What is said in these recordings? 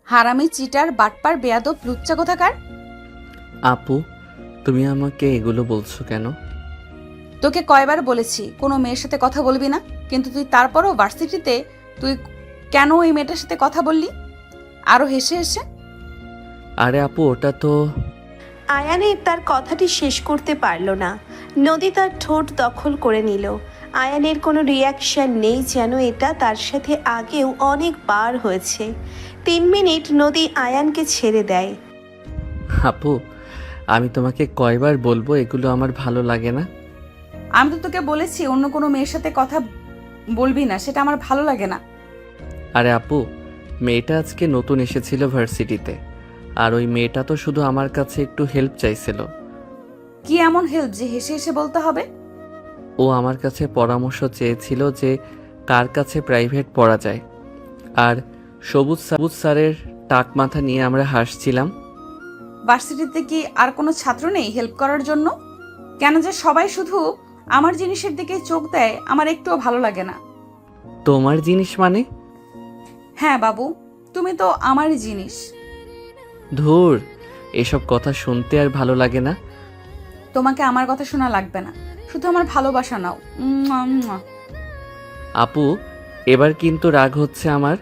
হারামি, চিটার, বাটপার, বেয়াদব, লুচ্চা কোথাকার। আপু, তুমি আমাকে এগুলো বলছো কেন? তোকে কয়বার বলেছি কোনো মেয়ের সাথে কথা বলবি না, কিন্তু তুই তারপরও ভার্সিটিতে তুই কেন ওই মেয়েটার সাথে কথা বললি? আরো হেসে হেসে। আরে আপু, ওটা তো... আয়ানের তার কথাটি শেষ করতে পারল না। নদী তার ঠোঁট দখল করে নিল। আয়ানের কোনো রিয়াকশন নেই, যেন এটা তার সাথে আগেও অনেকবার হয়েছে। 3 মিনিট নদী আয়ানকে ছেড়ে দেয়। আপু, আমি তোমাকে কয়বার বলবো এগুলো আমার ভালো লাগে না? আমি তো তোকে বলেছি অন্য কোনো মেয়ের সাথে কথা বলবি না, সেটা আমার ভালো লাগে না। আরে আপু, মেয়েটা আজকে নতুন এসেছিল ভার্সিটিতে, আর ওই মেয়েটা তো শুধু আমার কাছে একটু হেল্প চাইছিল। কি এমন হেল্প যে হেসে হেসে বলতে হবে? ও আমার কাছে পরামর্শ চেয়েছিল যে কার কাছে প্রাইভেট পড়া যায়, আর সবুজ স্যারের টাক মাথা নিয়ে আমরা হাসছিলাম। ভার্সিটিতে কি আর কোনো ছাত্র নেই হেল্প করার জন্য? কেন যে সবাই শুধু আমার জিনিসের দিকে চোখ দেয়, আমার একটুও ভালো লাগে না। তোমার জিনিস মানে? হ্যাঁ বাবু, তুমি তো আমারই জিনিস। ধুর, এসব কথা শুনতে আর ভালো লাগে না। তোমাকে আমার কথা শোনা লাগবে না, শুধু আমার ভালোবাসা নাও। মুয়া, মুয়া। আপু, এবার কিন্তু রাগ হচ্ছে আমার।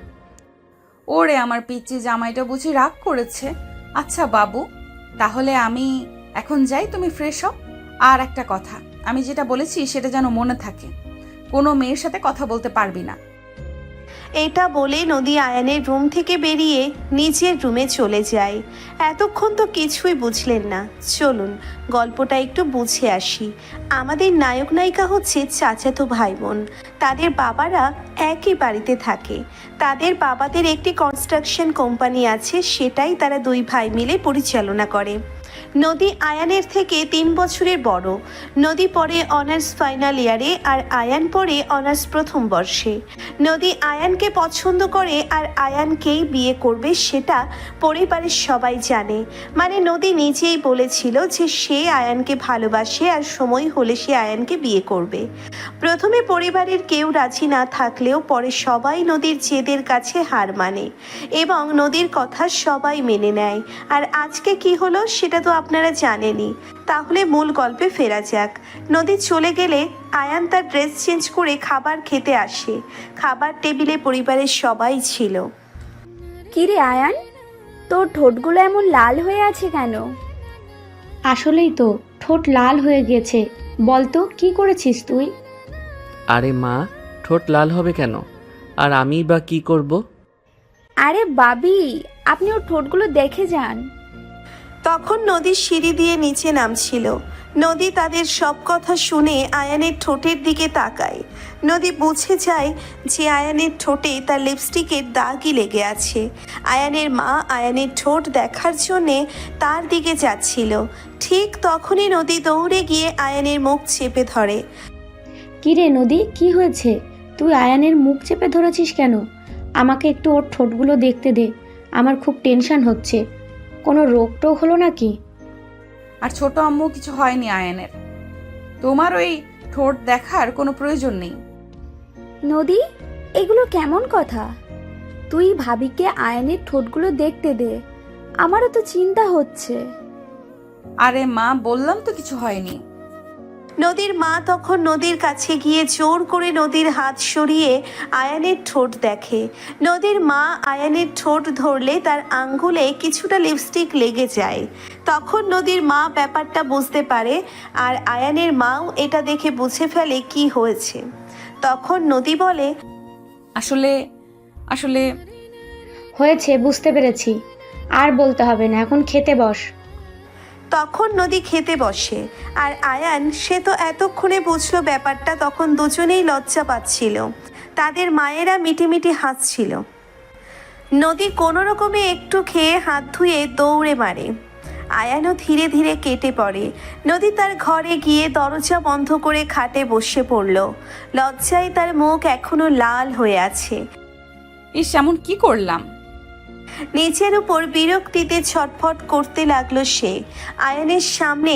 ওরে আমার পিচ্চি জামাইটা বুঝি রাগ করেছে। আচ্ছা বাবু, তাহলে আমি এখন যাই, তুমি ফ্রেশ হও। আর একটা কথা, আমি যেটা বলেছি সেটা যেন মনে থাকে, কোনো মেয়ের সাথে কথা বলতে পারবি না। এটা বলে নদী আয়ানের রুম থেকে বেরিয়ে নিজের রুমে চলে যায়। এতক্ষণ তো কিছুই বুঝলেন না। চলুন গল্পটা একটু বুঝে আসি। আমাদের নায়ক নায়িকা হচ্ছে চাচাতো ভাই বোন। তাদের বাবারা একই বাড়িতে থাকে। তাদের বাবাদের একটি কনস্ট্রাকশন কোম্পানি আছে, সেটাই তারা 2 ভাই মিলে পরিচালনা করে। নদী আয়ানের থেকে 3 বছরের বড়। নদী পড়ে অনার্স ফাইনাল ইয়ারে, আর আয়ান পড়ে অনার্স প্রথম বর্ষে। নদী আয়ানকে পছন্দ করে আর আয়ানকেই বিয়ে করবে, সেটা পরিবারের সবাই জানে। মানে নদী নিজেই বলেছিল যে সে আয়ানকে ভালোবাসে আর সময় হলে সে আয়ানকে বিয়ে করবে। প্রথমে পরিবারের কেউ রাজি না থাকলেও পরে সবাই নদীর জেদের কাছে হার মানে এবং নদীর কথা সবাই মেনে নেয়। আর আজকে কি হলো সেটা তো আপনারা জানেনই। তাহলে মূল গল্পে ফেরা যাক। নদী চলে গেলে আয়ান তার ড্রেস চেঞ্জ করে খাবার খেতে আসে। খাবার টেবিলে পরিবারের সবাই ছিল। কিরে আয়ান, তোর ঠোঁটগুলো এমন লাল হয়ে আছে কেন? আসলেই তো ঠোঁট লাল হয়ে গেছে। বলতো কি করেছিস তুই? আরে মা, ঠোঁট লাল হবে কেন? আর আমি বা কি করব? আরে বাবি, আপনি ওর ঠোঁটগুলো দেখে যান। তখন নদী সিঁড়ি দিয়ে নিচে নামছিল। নদী তাদের সব কথা শুনে আয়ানের ঠোঁটের দিকে তাকায়। নদী বুঝে যায় যে আয়ানের ঠোঁটে তার লিপস্টিকের দাগই লেগে আছে। আয়ানের মা আয়ানের ঠোঁট দেখার জন্যে তার দিকে যাচ্ছিল। ঠিক তখনই নদী দৌড়ে গিয়ে আয়ানের মুখ চেপে ধরে। কি রে নদী, কি হয়েছে? তুই আয়ানের মুখ চেপে ধরেছিস কেন? আমাকে একটু ওর ঠোঁটগুলো দেখতে দে, আমার খুব টেনশন হচ্ছে। কোনো রোগ টোগ হলো নাকি? আর ছোট আম্মু কিছু হয়নি আয়ানের, তোমার ওই ঠোঁট দেখার কোনো প্রয়োজন নেই। নদী, এগুলো কেমন কথা? তুই ভাবিকে আয়নের ঠোঁটগুলো দেখতে দে, আমারও তো চিন্তা হচ্ছে। আরে মা, বললাম তো কিছু হয়নি। নদীর মা তখন নদীর কাছে গিয়ে জোর করে নদীর হাত সরিয়ে আয়ানের ঠোঁট দেখে। নদীর মা আয়ানের ঠোঁট ধরলে তার আঙ্গুলে কিছুটা লিপস্টিক লেগে যায়। তখন নদীর মা ব্যাপারটা বুঝতে পারে, আর আয়ানের মাও এটা দেখে বুঝে ফেলে কি হয়েছে। তখন নদী বলে, আসলে আসলে হয়েছে, বুঝতে পেরেছি। আর বলতে হবে না, এখন খেতে বস। তখন নদী খেতে বসে। আর আয়ান, সে তো এতক্ষণে বুঝলো ব্যাপারটা। তখন দুজনেই লজ্জা পাচ্ছিল। তাদের মায়েরা মিটিমিটি হাসছিল। নদী কোনো রকমে একটু খেয়ে হাত ধুয়ে দৌড়ে মারে। আয়ানও ধীরে ধীরে কেটে পড়ে। নদী তার ঘরে গিয়ে দরজা বন্ধ করে খাটে বসে পড়ল। লজ্জায় তার মুখ এখনো লাল হয়ে আছে। ইস, এমন কি করলাম? নিচের উপর বিরক্তিতে ছটফট করতে লাগলো সে। আয়ানের সামনে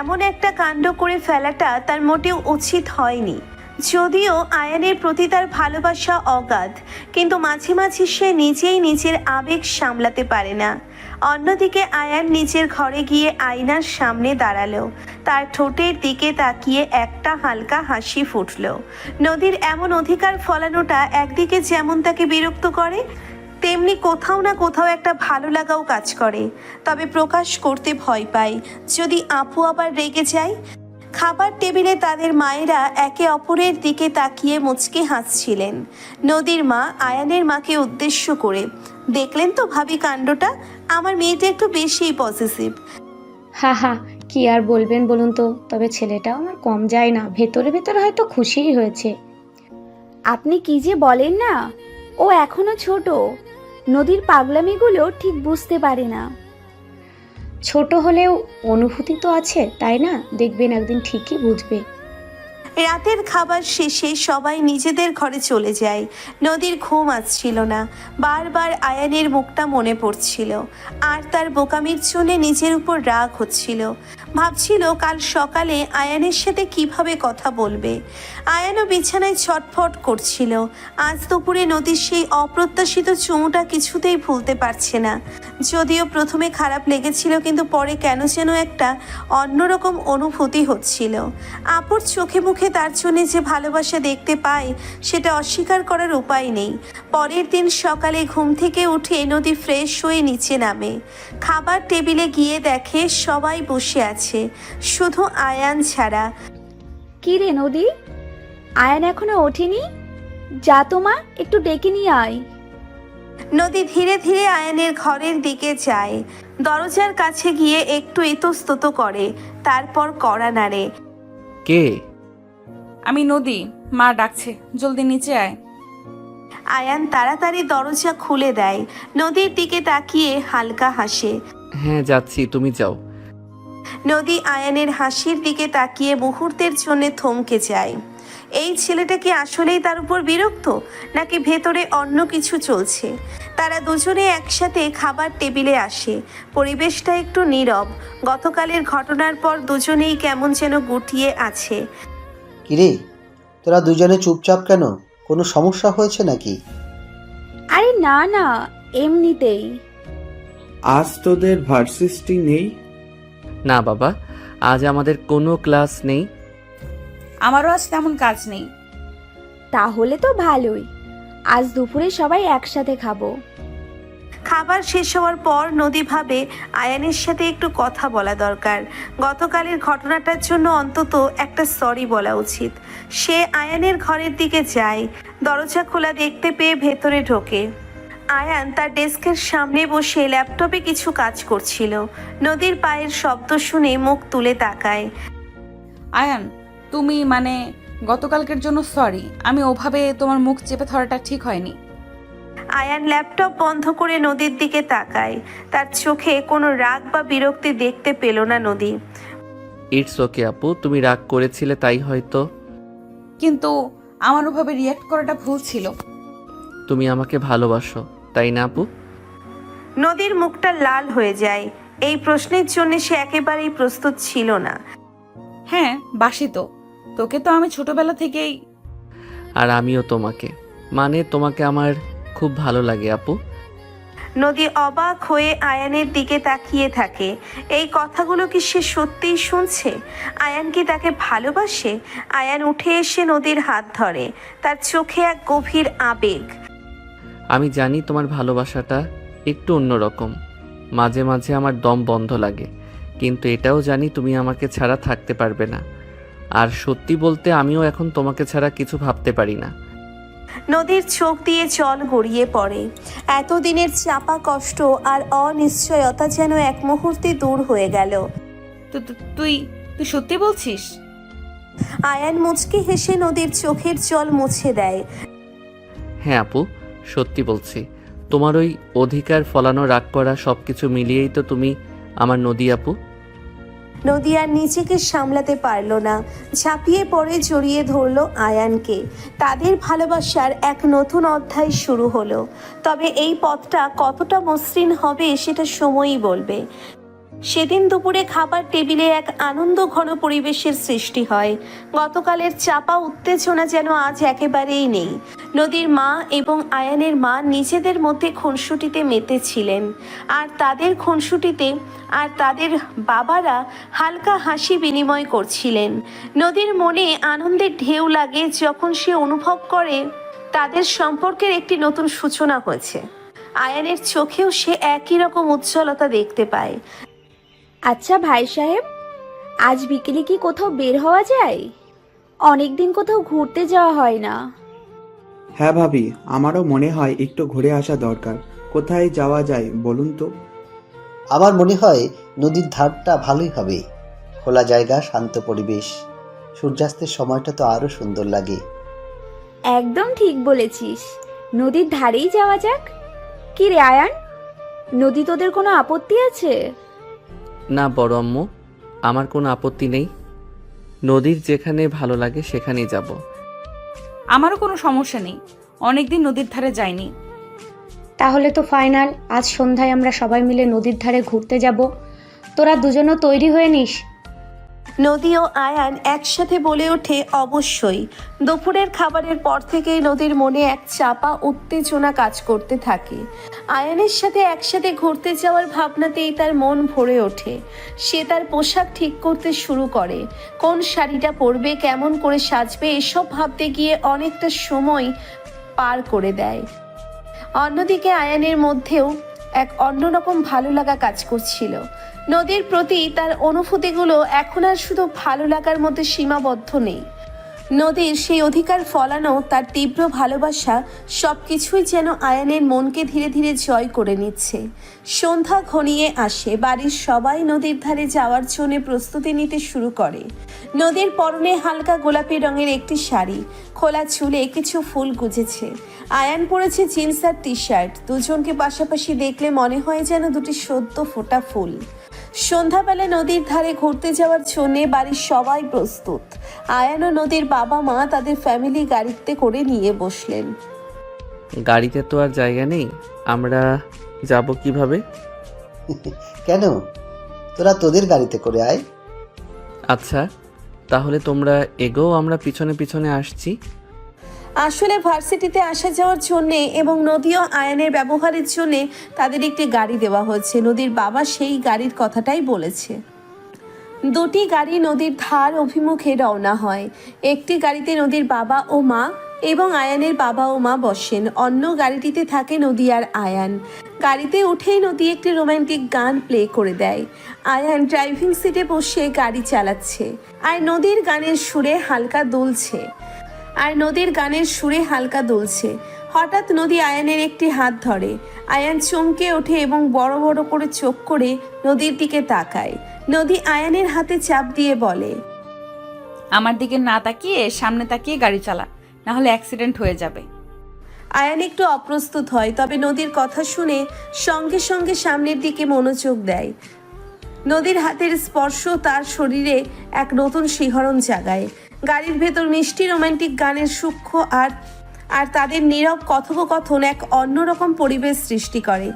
এমন একটা কাণ্ড করে ফেলাটা তার মোটেও উচিত হয়নি। যদিও আয়ানের প্রতি তার ভালোবাসা অগাধ, কিন্তু মাঝে মাঝে সে নিজেই নিজের আবেগ সামলাতে পারে না। অন্যদিকে আয়ান নিজের ঘরে গিয়ে আয়নার সামনে দাঁড়ালো। তার ঠোঁটের দিকে তাকিয়ে একটা হালকা হাসি ফুটল। নদীর এমন অধিকার ফলানোটা একদিকে যেমন তাকে বিরক্ত করে, তেমনি কোথাও না কোথাও একটা ভালো লাগাও কাজ করে। তবে প্রকাশ করতে ভয় পায়, যদি আপু আবার রেগে যায়। খাবার টেবিলে তাদের মায়েরা একে অপরের দিকে তাকিয়ে মুচকে হাসছিলেন। নদীর মা আয়ানের মাকে উদ্দেশ্য করে, দেখলেন তো ভাবি কাণ্ডটা, আমার মেয়েটা একটু বেশিই পজিটিভ। হা হা, কি আর বলবেন বলুন তো, তবে ছেলেটাও আমার কম যায় না, ভেতরে ভেতরে হয়তো খুশিই হয়েছে। আপনি কি যে বলেন না, ও এখনো ছোট, নদীর পাগলামিগুলো ঠিক বুঝতে পারে না। ছোট হলেও অনুভূতি তো আছে, তাই না? দেখবেন একদিন ঠিকই বুঝবে। রাতের খাবার শেষে সবাই নিজেদের ঘরে চলে যায়। নদীর ঘুম আসছিল না, বারবার আয়ানের মুখটা মনে পড়ছিল, আর তার বোকামির জন্য নিজের উপর রাগ হচ্ছিল। ভাবছিল কাল সকালে আয়ানের সাথে কিভাবে কথা বলবে। আয়ানও বিছানায় ছটফট করছিল। আজ দুপুরে নদীর সেই অপ্রত্যাশিত চুমুটা কিছুতেই ভুলতে পারছে না। যদিও প্রথমে খারাপ লেগেছিল, কিন্তু পরে কেন যেন একটা অন্যরকম অনুভূতি হচ্ছিল। আপুর চোখে মুখে তার জন্য যে ভালোবাসা দেখতে পায়, সেটা অস্বীকার করার উপায় নেই। পরের দিন সকালে ঘুম থেকে উঠে নদী ফ্রেশ হয়ে নিচে নামে। খাবার টেবিলে গিয়ে দেখে সবাই বসে আছে, শুধু আয়ান ছাড়া। কি রে নদী, আয়ান এখনো ওঠেনি? যা তো মা, একটু ডেকে নিয়ে আয়। নদী ধীরে ধীরে আয়ানের ঘরের দিকে যায়। দরজার কাছে গিয়ে একটু ইতস্তত করে, তারপর কড়া নাড়ে। কে? আমি নদী, মা ডাকছে, জলদি নিচে আয়। আয়ান তাড়াতাড়ি দরজা খুলে দেয়। নদীর দিকে তাকিয়ে হালকা হাসে। হ্যাঁ যাচ্ছি, তুমি যাও। নদী আয়ানের হাসির দিকে তাকিয়ে মুহূর্তের জন্য থমকে যায়। এই ছেলেটা কি আসলেই তার উপর বিরক্ত, নাকি ভেতরে অন্য কিছু চলছে? তারা দুজনে একসাথে খাবার টেবিলে আসে। পরিবেশটা একটু নীরব। গতকালের ঘটনার পর দুজনেই কেমন যেন গুটিয়ে আছে। কিরে, তোরা দুজনে চুপচাপ কেন? কোনো সমস্যা হয়েছে নাকি? আরে না না, এমনিতেই। আজ তোদের ভার্সিটি নেই? না বাবা, আজ আমাদের কোনো ক্লাস নেই। আমারও আজ তেমন কাজ নেই। তাহলে তো ভালোই, আজ দুপুরে সবাই একসাথে খাবো। খাবার শেষ হওয়ার পর নদী ভাবে আয়ানের সাথে একটু কথা বলা দরকার। গতকালের ঘটনাটার জন্য অন্তত একটা সরি বলা উচিত। সে আয়ানের ঘরের দিকে যায়। দরজা খোলা দেখতে পেয়ে ভেতরে ঢোকে। আয়ান তার ডেস্কের সামনে বসে ল্যাপটপে কিছু কাজ করছিল। নদীর পায়ের শব্দ শুনে মুখ তুলে তাকায়। আয়ান, তুমি মানে গতকালকের জন্য সরি। আমি ওভাবে তোমার মুখ চেপে ধরাটা ঠিক হয়নি। আয়ান ল্যাপটপ বন্ধ করে নদীর দিকে তাকায়। তার চোখে কোনো রাগ বা বিরক্তি দেখতে পেল না নদী। ইটস ওকে আপু, তুমি রাগ করেছিলে তাই হয়তো। কিন্তু আমার ওভাবে রিয়্যাক্ট করাটা ভুল ছিল। তুমি আমাকে ভালোবাসো, তাই না আপু? নদীর মুখটা লাল হয়ে যায়। এই প্রশ্নের জন্য সে একেবারেই প্রস্তুত ছিল না। হ্যাঁ, বাসি তো। তোকে তো আমি ছোটবেলা থেকেই। আর আমিও তোমাকে, মানে তোমাকে আমার খুব ভালো লাগে আপু। নদী অবাক হয়ে আয়ানের দিকে তাকিয়ে থাকে। এই কথাগুলো কি সে সত্যিই শুনছে? আয়ান কি তাকে ভালোবাসে? আয়ান উঠে এসে নদীর হাত ধরে। তার চোখে এক গভীর আবেগ। আমি জানি তোমার ভালোবাসাটা একটু অন্যরকম, মাঝে মাঝে আমার দম বন্ধ লাগে, কিন্তু এটাও জানি তুমি আমাকে ছাড়া থাকতে পারবে না। আর সত্যি বলতে আমিও এখন তোমাকে ছাড়া কিছু ভাবতে পারি না। নদীর চোখ দিয়ে জল গড়িয়ে পড়ে। এতদিনের চাপা কষ্ট আর অনিশ্চয়তা যেন এক মুহূর্তে দূর হয়ে গেল। তুই তুই সত্যি বলছিস? আয়ান মুচকি হেসে নদীর চোখের জল মুছে দেয়। হ্যাঁ আপু, সত্যি বলছি। তোমার ওই অধিকার ফলানো, রাগ করা সবকিছু মিলিয়েই তো তুমি আমার নদী আপু। নদী আর নিজেকে সামলাতে পারল না, ঝাঁপিয়ে পড়ে জড়িয়ে ধরল আয়ানকে। তাদের ভালোবাসার এক নতুন অধ্যায় শুরু হলো। তবে এই পথটা কতটা মসৃণ হবে সেটা সময়ই বলবে। সেদিন দুপুরে খাবার টেবিলে এক আনন্দ ঘন পরিবেশের সৃষ্টি হয়। গতকালের চাপা উত্তেজনা যেন আজ একেবারেই নেই। নদীর মা এবং আয়ানের মা নিজেদের মধ্যে খুনসুটিতে মেতেছিলেন, আর তাদের বাবারা হালকা হাসি বিনিময় করছিলেন। নদীর মনে আনন্দের ঢেউ লাগে যখন সে অনুভব করে তাদের সম্পর্কের একটি নতুন সূচনা হয়েছে। আয়ানের চোখেও সে একই রকম উজ্জ্বলতা দেখতে পায়। আচ্ছা ভাই সাহেব, আজ বিকেলে কি কোথাও বের হওয়া যায়? অনেকদিন কোথাও ঘুরতে যাওয়া হয় না। হ্যাঁ ভাবি, আমারও মনে হয় একটু ঘুরে আসা দরকার। কোথায় যাওয়া যায় বলুন তো? আমার মনে হয় নদীর ধারটা ভালোই হবে। খোলা জায়গা, শান্ত পরিবেশ, সূর্যাস্তের সময়টা তো আরও সুন্দর লাগে। একদম ঠিক বলেছিস, নদীর ধারেই যাওয়া যাক। কি রে আয়ান, নদী তোদের কোনো আপত্তি আছে? না বড় আম্মু, আমার কোনো আপত্তি নেই। নদীর যেখানে ভালো লাগে সেখানেই যাব। আমারও কোনো সমস্যা নেই, অনেকদিন নদীর ধারে যাইনি। তাহলে তো ফাইনাল, আজ সন্ধ্যায় আমরা সবাই মিলে নদীর ধারে ঘুরতে যাব। তোরা দুজনও তৈরি হয়ে নিস। নদী ও আয়ান একসাথে বলে ওঠে, অবশ্যই। দুপুরের খাবারের পর থেকেই নদীর মনে এক চাপা উত্তেজনা কাজ করতে থাকে। আয়ানের সাথে একসাথে ঘুরতে যাওয়ার ভাবনাতেই তার মন ভরে ওঠে। সে তার পোশাক ঠিক করতে শুরু করে। কোন শাড়িটা পরবে, কেমন করে সাজবে, এসব ভাবতে গিয়ে অনেকটা সময় পার করে দেয়। অন্যদিকে আয়ানের মধ্যেও এক অন্যরকম ভালো লাগা কাজ করছিল। নদীর প্রতি তার অনুভূতিগুলো এখন আর শুধু ভালো লাগার মধ্যে সীমাবদ্ধ নেই। নদীর সেই অধিকার ফলানো তার তীব্র ভালোবাসা সবকিছুই যেন আয়ানের মনকে ধীরে ধীরে জয় করে নিচ্ছে। সন্ধ্যা ঘনিয়ে আসে, বাড়ির সবাই নদীর ধারে যাওয়ার জন্য প্রস্তুতি নিতে শুরু করে। নদীর পরনে হালকা গোলাপি রঙের একটি শাড়ি, খোলা চুলে কিছু ফুল গুজেছে। আয়ান পরেছে জিন্স আর টি শার্ট। দুজনকে পাশাপাশি দেখলে মনে হয় যেন দুটি সদ্য ফোটা ফুল। সন্ধ্যাবেলা নদীর ধারে ঘুরতে যাওয়ার জন্যে বাড়ির সবাই প্রস্তুত। আয়ান ও নদীর বাবা মা তাদের ফ্যামিলি গাড়িতে করে নিয়ে বসলেন। গাড়িতে তো আর জায়গা নেই, আমরা যাব কিভাবে? কেন, তোরা তোদের গাড়িতে করে আয়। আচ্ছা, তাহলে তোমরা এগোও, আমরা পিছনে পিছনে আসছি। আসলে ভার্সিটিতে আসা যাওয়ার জন্যে এবং নদী ও আয়ানের ব্যবহারের জন্যে তাদের একটি গাড়ি দেওয়া হয়েছে। নদীর বাবা সেই গাড়ির কথাটাই বলেছে। দুটি গাড়ি নদীর ধার অভিমুখে রওনা হয়। একটি গাড়িতে নদীর বাবা ও মা এবং আয়ানের বাবা ও মা বসেন। অন্য গাড়িটিতে থাকে নদী আর আয়ান। গাড়িতে উঠেই নদী একটি রোমান্টিক গান প্লে করে দেয়। আয়ান ড্রাইভিং সিটে বসে গাড়ি চালাচ্ছে আর নদীর গানের সুরে হালকা দুলছে। হঠাৎ নদী আয়ানের একটি হাত ধরে। আয়ান চমকে ওঠে এবং বড় বড় করে চোখ করে নদীর দিকে তাকায়। নদী আয়ানের হাতে চাপ দিয়ে বলে, আমার দিকে না তাকিয়ে সামনে তাকিয়ে গাড়ি চালা, না হলে অ্যাক্সিডেন্ট হয়ে যাবে। আয়ান একটু অপ্রস্তুত হয়, তবে নদীর কথা শুনে সঙ্গে সঙ্গে সামনের দিকে মনোযোগ দেয়। নদীর হাতের স্পর্শ তার শরীরে এক নতুন শিহরণ জাগায়। গাড়ির ভেতর মিষ্টি রোমান্টিক গানের সূক্ষ্ম আর তাদের নীরব কথোপকথন এক অন্যরকম পরিবেশ সৃষ্টি করে।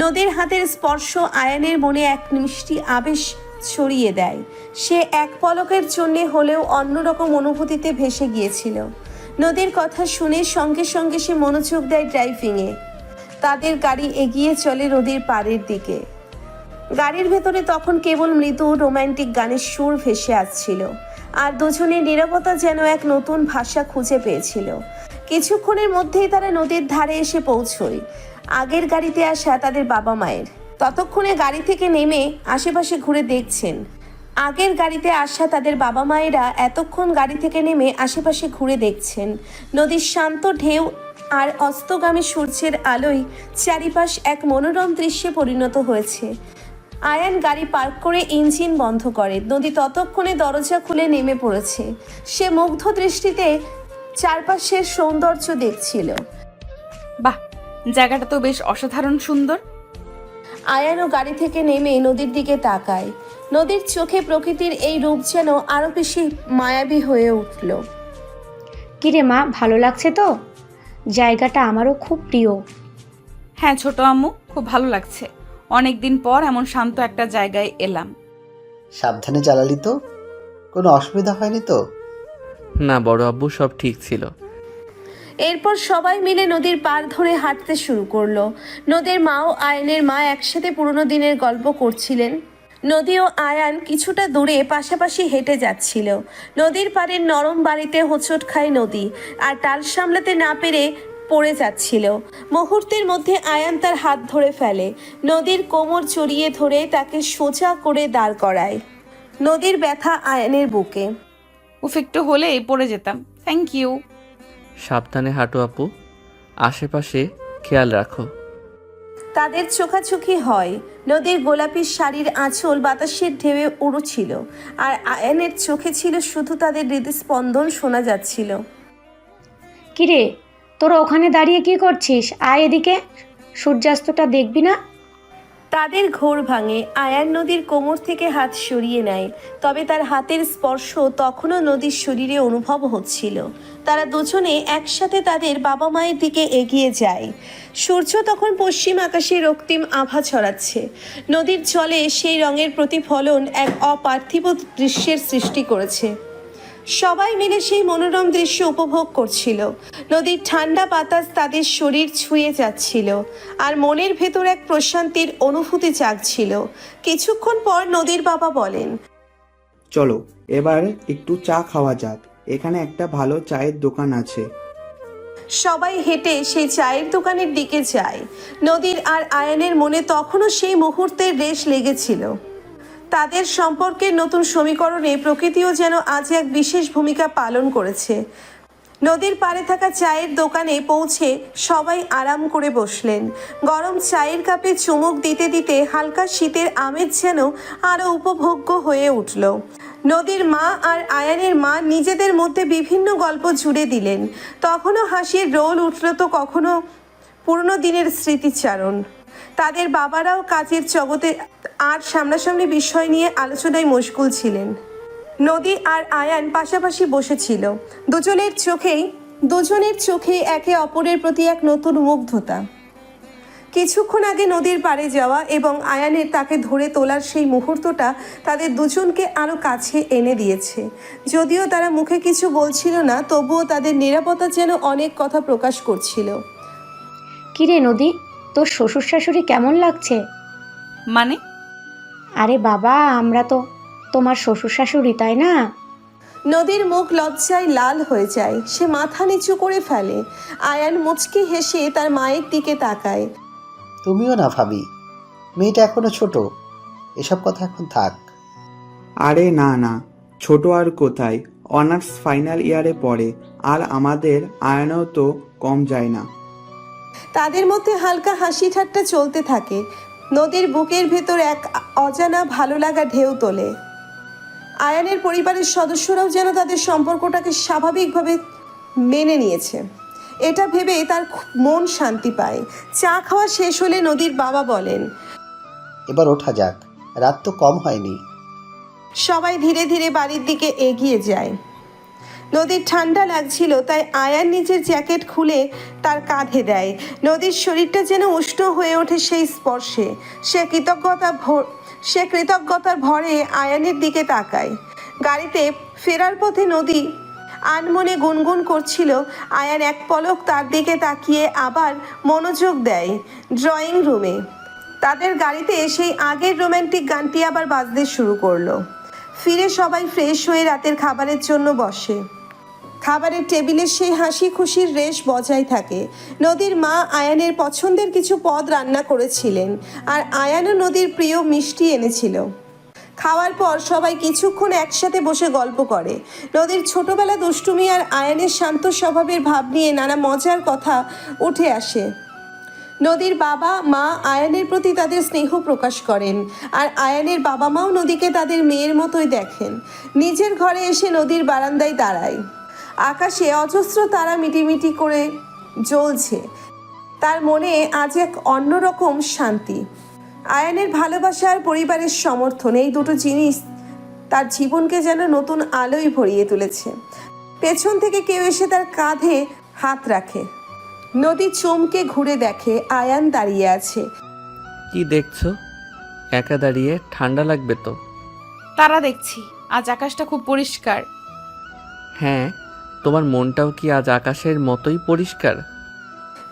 নদীর হাতের স্পর্শ আয়ানের মনে এক মিষ্টি আবেশ ছড়িয়ে দেয়। সে এক পলকের জন্যে হলেও অন্যরকম অনুভূতিতে ভেসে গিয়েছিল। নদীর কথা শুনে সঙ্গে সঙ্গে সে মনোযোগ দেয় ড্রাইভিংয়ে। তাদের গাড়ি এগিয়ে চলে নদীর পাড়ের দিকে। গাড়ির ভেতরে তখন কেবল মৃদু রোমান্টিক গানের সুর ভেসে আসছিল, আর দুজনের নীরবতা যেন এক নতুন ভাষা খুঁজে পেয়েছিল। কিছুক্ষণের মধ্যেই তারা নদীর ধারে এসে পৌঁছয়। আগের গাড়িতে আসা তাদের বাবা মায়ের ততক্ষণে গাড়ি থেকে নেমে আশেপাশে ঘুরে দেখছেন। আগের গাড়িতে আসা তাদের বাবা মায়েরা এতক্ষণ গাড়ি থেকে নেমে আশেপাশে ঘুরে দেখছেন। নদীর শান্ত ঢেউ আর অস্তগামী সূর্যের আলোয় চারিপাশ এক মনোরম দৃশ্যে পরিণত হয়েছে। আয়ান গাড়ি পার্ক করে ইঞ্জিন বন্ধ করে। নদী ততক্ষণে দরজা খুলে নেমে পড়েছে। সে মুগ্ধ দৃষ্টিতে চারপাশের সৌন্দর্য দেখছিল। বাহ, জায়গাটা তো বেশ অসাধারণ সুন্দর। আয়ানও গাড়ি থেকে নেমে নদীর দিকে তাকায়। নদীর চোখে প্রকৃতির এই রূপ যেন আরো বেশি মায়াবী হয়ে উঠল। কিরে মা, ভালো লাগছে তো? জায়গাটা আমারও খুব প্রিয়। হ্যাঁ ছোট আম্মু, খুব ভালো লাগছে। অনেক দিন পর এমন শান্ত একটা জায়গায় এলাম। সাবধানে চালালি তো? কোনো অসুবিধা হয়নি তো? না বড় আব্বু, সব ঠিক ছিল। এরপর সবাই মিলে নদীর পাড় ধরে হাঁটতে শুরু করলো। নদীর মা ও আয়ানের মা একসাথে পুরনো দিনের গল্প করছিলেন। নদী ও আয়ান কিছুটা দূরে পাশাপাশি হেঁটে যাচ্ছিল। নদীর পাড়ের নরম বাড়িতে হোঁচট খায় নদী, আর টাল সামলাতে না পেরে পড়ে যাচ্ছিল। মুহূর্তের মধ্যে আয়ান তার হাত ধরে ফেলে, নদীর কোমর জড়িয়ে ধরে তাকে সোজা করে দাঁড় করায়। নদীর ব্যথা আয়ানের বুকে। উফ, একটু হলেই পড়ে যেতাম। Thank you. সাবধানে হাঁটো আপু, আশেপাশে খেয়াল রাখো। তাদের চোখাচোখি হয়। নদীর গোলাপি শাড়ির আঁচল বাতাসের ঢেউয়ে উড়ছিল, আর আয়ানের চোখে ছিল শুধু তাদের হৃদস্পন্দন শোনা যাচ্ছিল। কিরে, তোরা ওখানে দাঁড়িয়ে কি করছিস? আয় এদিকে, সূর্যাস্তটা দেখবি না? তাদের ঘোর ভাঙে। আয়ান নদীর কোমর থেকে হাত সরিয়ে নেয়, তবে তার হাতের স্পর্শ তখনও নদীর শরীরে অনুভব হচ্ছিল। তারা দুজনে একসাথে তাদের বাবা মায়ের দিকে এগিয়ে যায়। সূর্য তখন পশ্চিম আকাশে রক্তিম আভা ছড়াচ্ছে। নদীর জলে সেই রঙের প্রতিফলন এক অপার্থিব দৃশ্যের সৃষ্টি করেছে। সবাই মিলে সেই মনোরম দৃশ্য উপভোগ করছিল। নদীর ঠান্ডা বাতাস তাদের শরীর ছুঁয়ে যাচ্ছিল, আর মনের ভেতর এক প্রশান্তির অনুভূতি জাগছিল। কিছুক্ষণ পর নদীর বাবা বলেন, চলো এবার একটু চা খাওয়া যাক, এখানে একটা ভালো চায়ের দোকান আছে। সবাই হেঁটে সেই চায়ের দোকানের দিকে যায়। নদীর আর আয়ানের মনে তখনও সেই মুহূর্তের রেশ লেগেছিল। তাদের সম্পর্কের নতুন সমীকরণে প্রকৃতিও যেন আজ এক বিশেষ ভূমিকা পালন করেছে। নদীর পাড়ে থাকা চায়ের দোকানে পৌঁছে সবাই আরাম করে বসলেন। গরম চায়ের কাপে চুমুক দিতে দিতে হালকা শীতের আমেজ যেন আরও উপভোগ্য হয়ে উঠল। নদীর মা আর আয়ানের মা নিজেদের মধ্যে বিভিন্ন গল্প জুড়ে দিলেন। তখনও হাসির রোল উঠল, তো কখনো পুরনো দিনের স্মৃতিচারণ। তাদের বাবারাও কাজের জগতে আর সামনাসামনি বিষয় নিয়ে আলোচনায় মশগুল ছিলেন। নদী আর আয়ান পাশাপাশি বসেছিল। দুজনের চোখে একে অপরের প্রতি এক নতুন মুগ্ধতা। কিছুক্ষণ আগে নদীর পাড়ে যাওয়া এবং আয়ানের তাকে ধরে তোলার সেই মুহূর্তটা তাদের দুজনকে আরও কাছে এনে দিয়েছে। যদিও তারা মুখে কিছু বলছিল না, তবুও তাদের নিরাপত্তা যেন অনেক কথা প্রকাশ করছিল। কিরে নদী, তোর শ্বশুর শাশুড়ি কেমন লাগছে? মানে? আরে বাবা, আমরা তো তোমার শ্বশুর শাশুড়ি, তাই না? নদীর মুখ লজ্জায় লাল হয়ে যায়, সে মাথা নিচু করে ফেলে। আয়ান মুচকি হেসে তার মায়ের দিকে তাকায়। তুমিও না ভাবি, মেয়েটা এখনো ছোট, এসব কথা এখন থাক। আরে না না, ছোট আর কোথায়, অনার্স ফাইনাল ইয়ারে পড়ে, আর আমাদের আয়নও তো কম যায় না। তাদের মধ্যে হালকা হাসি ঠাট্টা চলতে থাকে। নদীর বুকের ভেতর এক অজানা ভালো লাগা ঢেউ তোলে। আয়ানের পরিবারের সদস্যরাও যেন তাদের সম্পর্কটাকে স্বাভাবিকভাবে মেনে নিয়েছে, এটা ভেবে তার মন শান্তি পায়। চা খাওয়া শেষ হলে নদীর বাবা বলেন, এবার ওঠা যাক, রাত তো কম হয়নি। সবাই ধীরে ধীরে বাড়ির দিকে এগিয়ে যায়। নদীর ঠান্ডা লাগছিল, তাই আয়ান নিজের জ্যাকেট খুলে তার কাঁধে দেয়। নদীর শরীরটা যেন উষ্ণ হয়ে ওঠে সেই স্পর্শে। সে কৃতজ্ঞতার ভরে আয়ানের দিকে তাকায়। গাড়িতে ফেরার পথে নদী আনমনে গুনগুন করছিল। আয়ান এক পলক তার দিকে তাকিয়ে আবার মনোযোগ দেয় ড্রয়িং রুমে। তাদের গাড়িতে সেই আগের রোম্যান্টিক গানটি আবার বাজতে শুরু করলো। ফিরে সবাই ফ্রেশ হয়ে রাতের খাবারের জন্য বসে। খাবারের টেবিলে সেই হাসি খুশির রেশ বজায় থাকে। নদীর মা আয়ানের পছন্দের কিছু পদ রান্না করেছিলেন, আর আয়ানও নদীর প্রিয় মিষ্টি এনেছিল। খাওয়ার পর সবাই কিছুক্ষণ একসাথে বসে গল্প করে। নদীর ছোটবেলা দুষ্টুমি আর আয়ানের শান্ত স্বভাবের ভাব নিয়ে নানা মজার কথা উঠে আসে। নদীর বাবা মা আয়ানের প্রতি তাদের স্নেহ প্রকাশ করেন, আর আয়ানের বাবা মাও নদীকে তাদের মেয়ের মতোই দেখেন। নিজের ঘরে এসে নদীর বারান্দায় দাঁড়ায়। আকাশে অজস্র তারা মিটিমিটি করে জ্বলছে। তার মনে আজ এক অন্যরকম শান্তি। আয়ানের ভালোবাসা আর পরিবারের সমর্থন, এই দুটো জিনিস তার জীবনকে যেন নতুন আলোয় ভরিয়ে তুলেছে। পেছন থেকে কেউ এসে তার কাঁধে হাত রাখে। নদী চমকে ঘুরে দেখে আয়ান দাঁড়িয়ে আছে। কি দেখছো? একা দাঁড়িয়ে ঠান্ডা লাগবে তো। তারা দেখছি, আজ আকাশটা খুব পরিষ্কার। হ্যাঁ, তোমার মনটাও কি আজ আকাশের মতোই পরিষ্কার?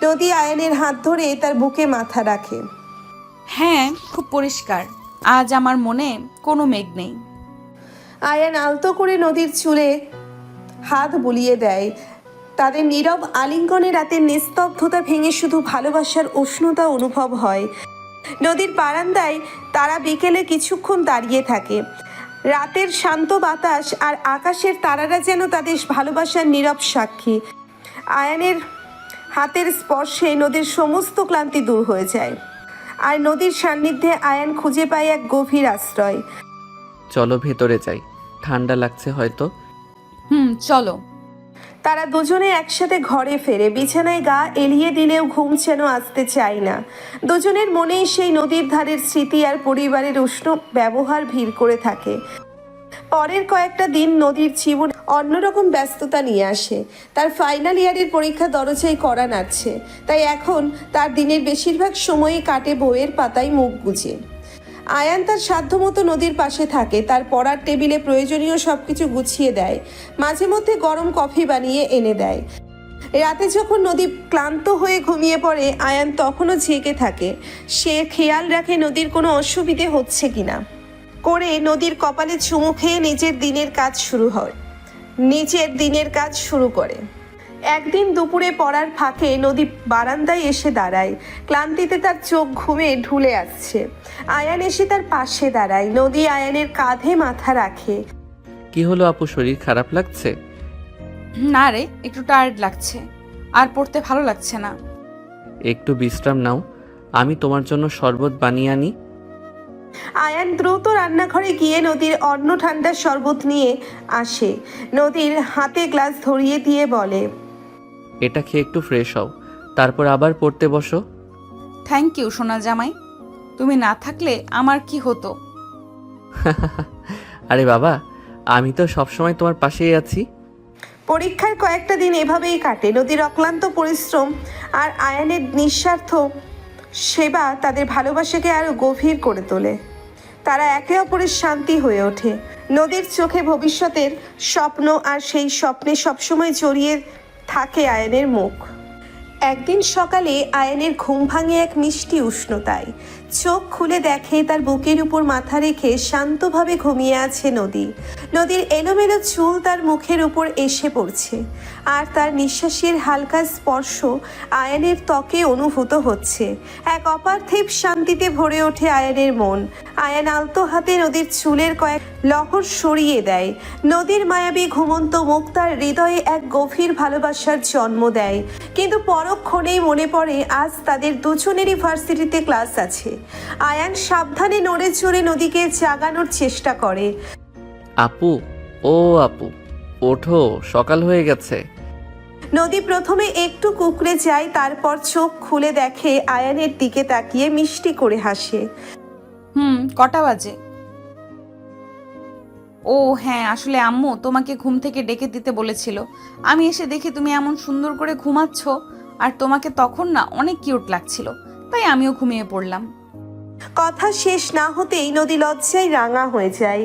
নদী আয়ানের হাত ধরে তার বুকে মাথা রাখে। হ্যাঁ, খুব পরিষ্কার। আজ আমার মনে কোনো মেঘ নেই। আয়ান আলতো করে নদীর চুলে হাত বুলিয়ে দেয়। তাদের নীরব আলিঙ্গনে রাতের নিস্তব্ধতা ভেঙে শুধু ভালোবাসার উষ্ণতা অনুভব হয়। নদীর বারান্দায় তারা বিকেলে কিছুক্ষণ দাঁড়িয়ে থাকে। রাতের শান্ত বাতাস আর আকাশের তারারা যেন তাদের ভালোবাসার নীরব সাক্ষী। আয়ানের হাতের স্পর্শে নদীর সমস্ত ক্লান্তি দূর হয়ে যায়, আর নদীর সান্নিধ্যে আয়ান খুঁজে পায় এক গভীর আশ্রয়। চলো ভেতরে যাই, ঠান্ডা লাগছে হয়তো। চলো। তারা দুজনে একসাথে ঘরে ফেরে। বিছানায় গা এলিয়ে দিলেও ঘুম যেন আসতে চায় না। দুজনের মনেই সেই নদীর ধারের স্মৃতি আর পরিবারের উষ্ণ ব্যবহার ভিড় করে থাকে। পরের কয়েকটা দিন নদীর জীবন অন্যরকম ব্যস্ততা নিয়ে আসে। তার ফাইনাল ইয়ারের পরীক্ষা দরজায় কড়া নাড়ছে, তাই এখন তার দিনের বেশিরভাগ সময়ই কাটে বইয়ের পাতায় মুখ গুজে। আয়ান তার সাধ্যমতো নদীর পাশে থাকে, তার পড়ার টেবিলে প্রয়োজনীয় সবকিছু গুছিয়ে দেয়, মাঝে মধ্যে গরম কফি বানিয়ে এনে দেয়। রাতে যখন নদী ক্লান্ত হয়ে ঘুমিয়ে পড়ে, আয়ান তখনও জেগে থাকে। সে খেয়াল রাখে নদীর কোনো অসুবিধে হচ্ছে কিনা। করে নদীর কপালে চুমু খেয়ে নিজের দিনের কাজ শুরু করে। একদিন দুপুরে পড়ার ফাঁকে নদী বারান্দায় এসে দাঁড়ায়। ক্লান্তিতে তার চোখ ঘুমে ঢুলে আসছে। আয়ান এসে তার পাশে দাঁড়ায়। নদী আয়ানের কাঁধে মাথা রাখে। কি হলো আপু, শরীর খারাপ লাগছে? না রে, একটু টায়ার্ড লাগছে, আর পড়তে ভালো লাগছে না। একটু বিশ্রাম নাও, আমি তোমার জন্য শরবত বানিয়ে আনি। আয়ান দ্রুত রান্নাঘরে গিয়ে নদীর অন্য ঠান্ডা শরবত নিয়ে আসে। নদীর হাতে গ্লাস ধরিয়ে দিয়ে বলে, এটা খেয়ে একটু ফ্রেশ হও, তারপর আবার পড়তে বসো। থ্যাংক ইউ সোনা জামাই, তুমি না থাকলে আমার কি হতো। আরে বাবা, আমি তো সবসময় তোমার পাশেই আছি। পরীক্ষার কয়েকটা দিন এভাবেই কাটে। নদীর অক্লান্ত পরিশ্রম আর আয়ানের নিঃস্বার্থ সেবা তাদের ভালোবাসাকে আরো গভীর করে তোলে। তারা একে অপরের শান্তি হয়ে ওঠে। নদীর চোখে ভবিষ্যতের স্বপ্ন, আর সেই স্বপ্নে সবসময় জড়িয়ে থাকে আয়ানের মুখ। একদিন সকালে আয়ানের ঘুম ভাঙে এক মিষ্টি উষ্ণতায়। চোখ খুলে দেখে তার বুকের উপর মাথা রেখে শান্তভাবে ঘুমিয়ে আছে নদী। নদীর এলোমেলো চুল তার মুখের উপর এসে পড়ছে, আর তার নিঃশ্বাসের হালকা স্পর্শ আয়ানের ত্বকে অনুভূত হচ্ছে। এক অপার্থিব শান্তিতে ভরে ওঠে আয়ানের মন। আয়ান আলতো হাতে নদীর চুলের কয়েক লহর সরিয়ে দেয়। নদীর মায়াবী ঘুমন্ত মুখ তার হৃদয়ে এক গভীর ভালোবাসার জন্ম দেয়। কিন্তু পরক্ষণেই মনে পড়ে আজ তাদের দুজনেরই ভার্সিটিতে ক্লাস আছে। আয়ান সাবধানে নড়ে চড়ে নদীকে জাগানোর চেষ্টা করে। আপু, ও আপু, ওঠো, সকাল হয়ে গেছে। নদী প্রথমে একটু কুঁকড়ে যায়, তারপর চোখ খুলে দেখে আয়ানের দিকে তাকিয়ে মিষ্টি করে হাসে। কটা বাজে? ও হ্যাঁ, আসলে আম্মু তোমাকে ঘুম থেকে ডেকে দিতে বলেছিল। আমি এসে দেখি তুমি এমন সুন্দর করে ঘুমাচ্ছ, আর তোমাকে তখন না অনেক কিউট লাগছিল, তাই আমিও ঘুমিয়ে পড়লাম। কথা শেষ না হতেই নদী লজ্জায় রাঙা হয়ে যায়।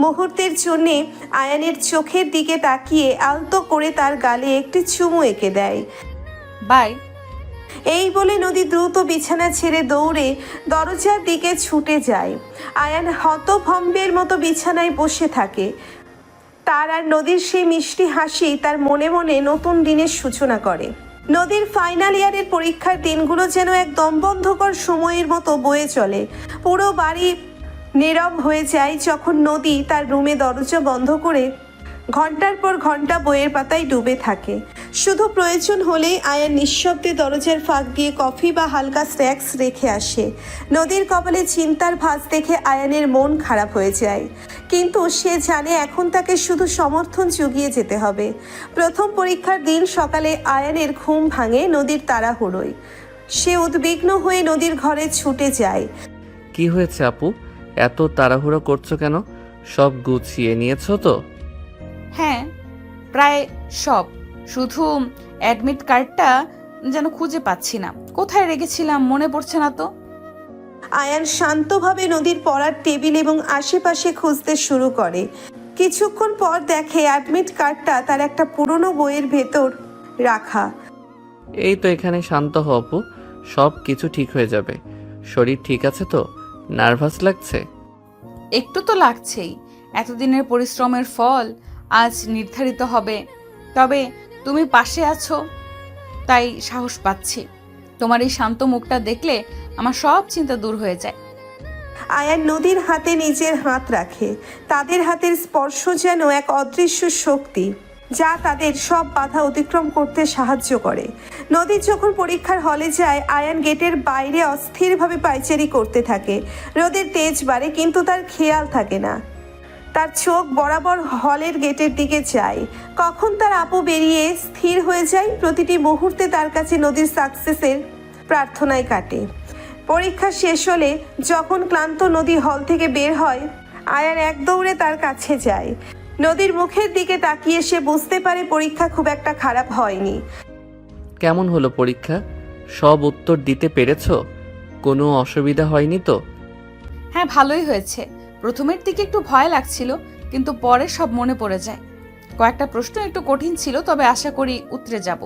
মুহূর্তের জন্যে আয়ানের চোখের দিকে তাকিয়ে আলতো করে তার গালে একটি চুমু এঁকে দেয়। বাই। এই বলে নদী দ্রুত বিছানা ছেড়ে দৌড়ে দরজার দিকে ছুটে যায়। আয়ান হতভম্বের মতো বিছানায় বসে থাকে। তার আর নদীর সেই মিষ্টি হাসি তার মনে মনে নতুন দিনের সূচনা করে। নদীর ফাইনাল ইয়ারের পরীক্ষার দিনগুলো যেন এক দমবন্ধকর সময়ের মতো বয়ে চলে। পুরো বাড়ি নীরব হয়ে যায় যখন নদী তার রুমে দরজা বন্ধ করে ঘন্টার পর ঘন্টা বইয়ের পাতায় ডুবে থাকে। শুধু প্রয়োজন হলেই আয়ান নিঃশব্দে দরজার ফাঁক দিয়ে কফি বা হালকা স্ন্যাক্স রেখে আসে। নদীর কপালে চিন্তার ভাঁজ দেখে আয়ানের মন খারাপ হয়ে যায়, কিন্তু সে জানে এখন তাকে শুধু সমর্থন জুগিয়ে যেতে হবে। প্রথম পরীক্ষার দিন সকালে আয়ানের ঘুম ভাঙে নদীর তাড়াহুড়োয়। সে উদ্বিগ্ন হয়ে নদীর ঘরে ছুটে যায়। কি হয়েছে আপু, এত তাড়াহুড়ো করছো কেন? সব গুছিয়ে নিয়েছো তো? হ্যাঁ, প্রায় সব, শুধু অ্যাডমিট কার্ডটা যেন খুঁজে পাচ্ছি না। কোথায় রেখেছিলাম মনে পড়ছে না তো। আয়ান শান্তভাবে নদীর পড়ার টেবিল এবং আশেপাশে খুঁজতে শুরু করে। কিছুক্ষণ পর দেখে অ্যাডমিট কার্ডটা তার একটা পুরনো বইয়ের ভেতর রাখা। এই তো এখানে শান্ত হ অপু, সব কিছু ঠিক হয়ে যাবে। শরীর ঠিক আছে তো? নার্ভাস লাগছে? একটু তো লাগছেই, এতদিনের পরিশ্রমের ফল আজ নির্ধারিত হবে। তবে তুমি পাশে আছো তাই সাহস পাচ্ছি। তোমার এই শান্ত মুখটা দেখলে আমার সব চিন্তা দূর হয়ে যায়। আয়ান নদীর হাতে নিজের হাত রাখে। তাদের হাতের স্পর্শ যেন এক অদৃশ্য শক্তি, যা তাদের সব বাধা অতিক্রম করতে সাহায্য করে। নদীর যখন পরীক্ষার হলে যায়, আয়ান গেটের বাইরে অস্থিরভাবে পায়চারি করতে থাকে। রোদের তেজ বাড়ে কিন্তু তার খেয়াল থাকে না। তার চোখ বরাবর হলের গেটের দিকে যায়। কখন তার আপু বেরিয়ে স্থির হয়ে যায়। প্রতিটি মুহূর্তে তার কাছে নদীর সাকসেসের প্রার্থনায় কাটে। পরীক্ষা শেষ হলে যখন ক্লান্ত নদী হল থেকে বের হয়, আয়ান এক দৌড়ে তার কাছে যায়। নদীর মুখের দিকে তাকিয়ে সে বুঝতে পারে পরীক্ষা খুব একটা খারাপ হয়নি। কেমন হলো পরীক্ষা? সব উত্তর দিতে পেরেছো? কোনো অসুবিধা হয়নি তো? হ্যাঁ, ভালোই হয়েছে। প্রথমের দিকে একটু ভয় লাগছিল, কিন্তু পরে সব মনে পড়ে যায়। কয়েকটা প্রশ্ন একটু কঠিন ছিল, তবে আশা করি উতরে যাব।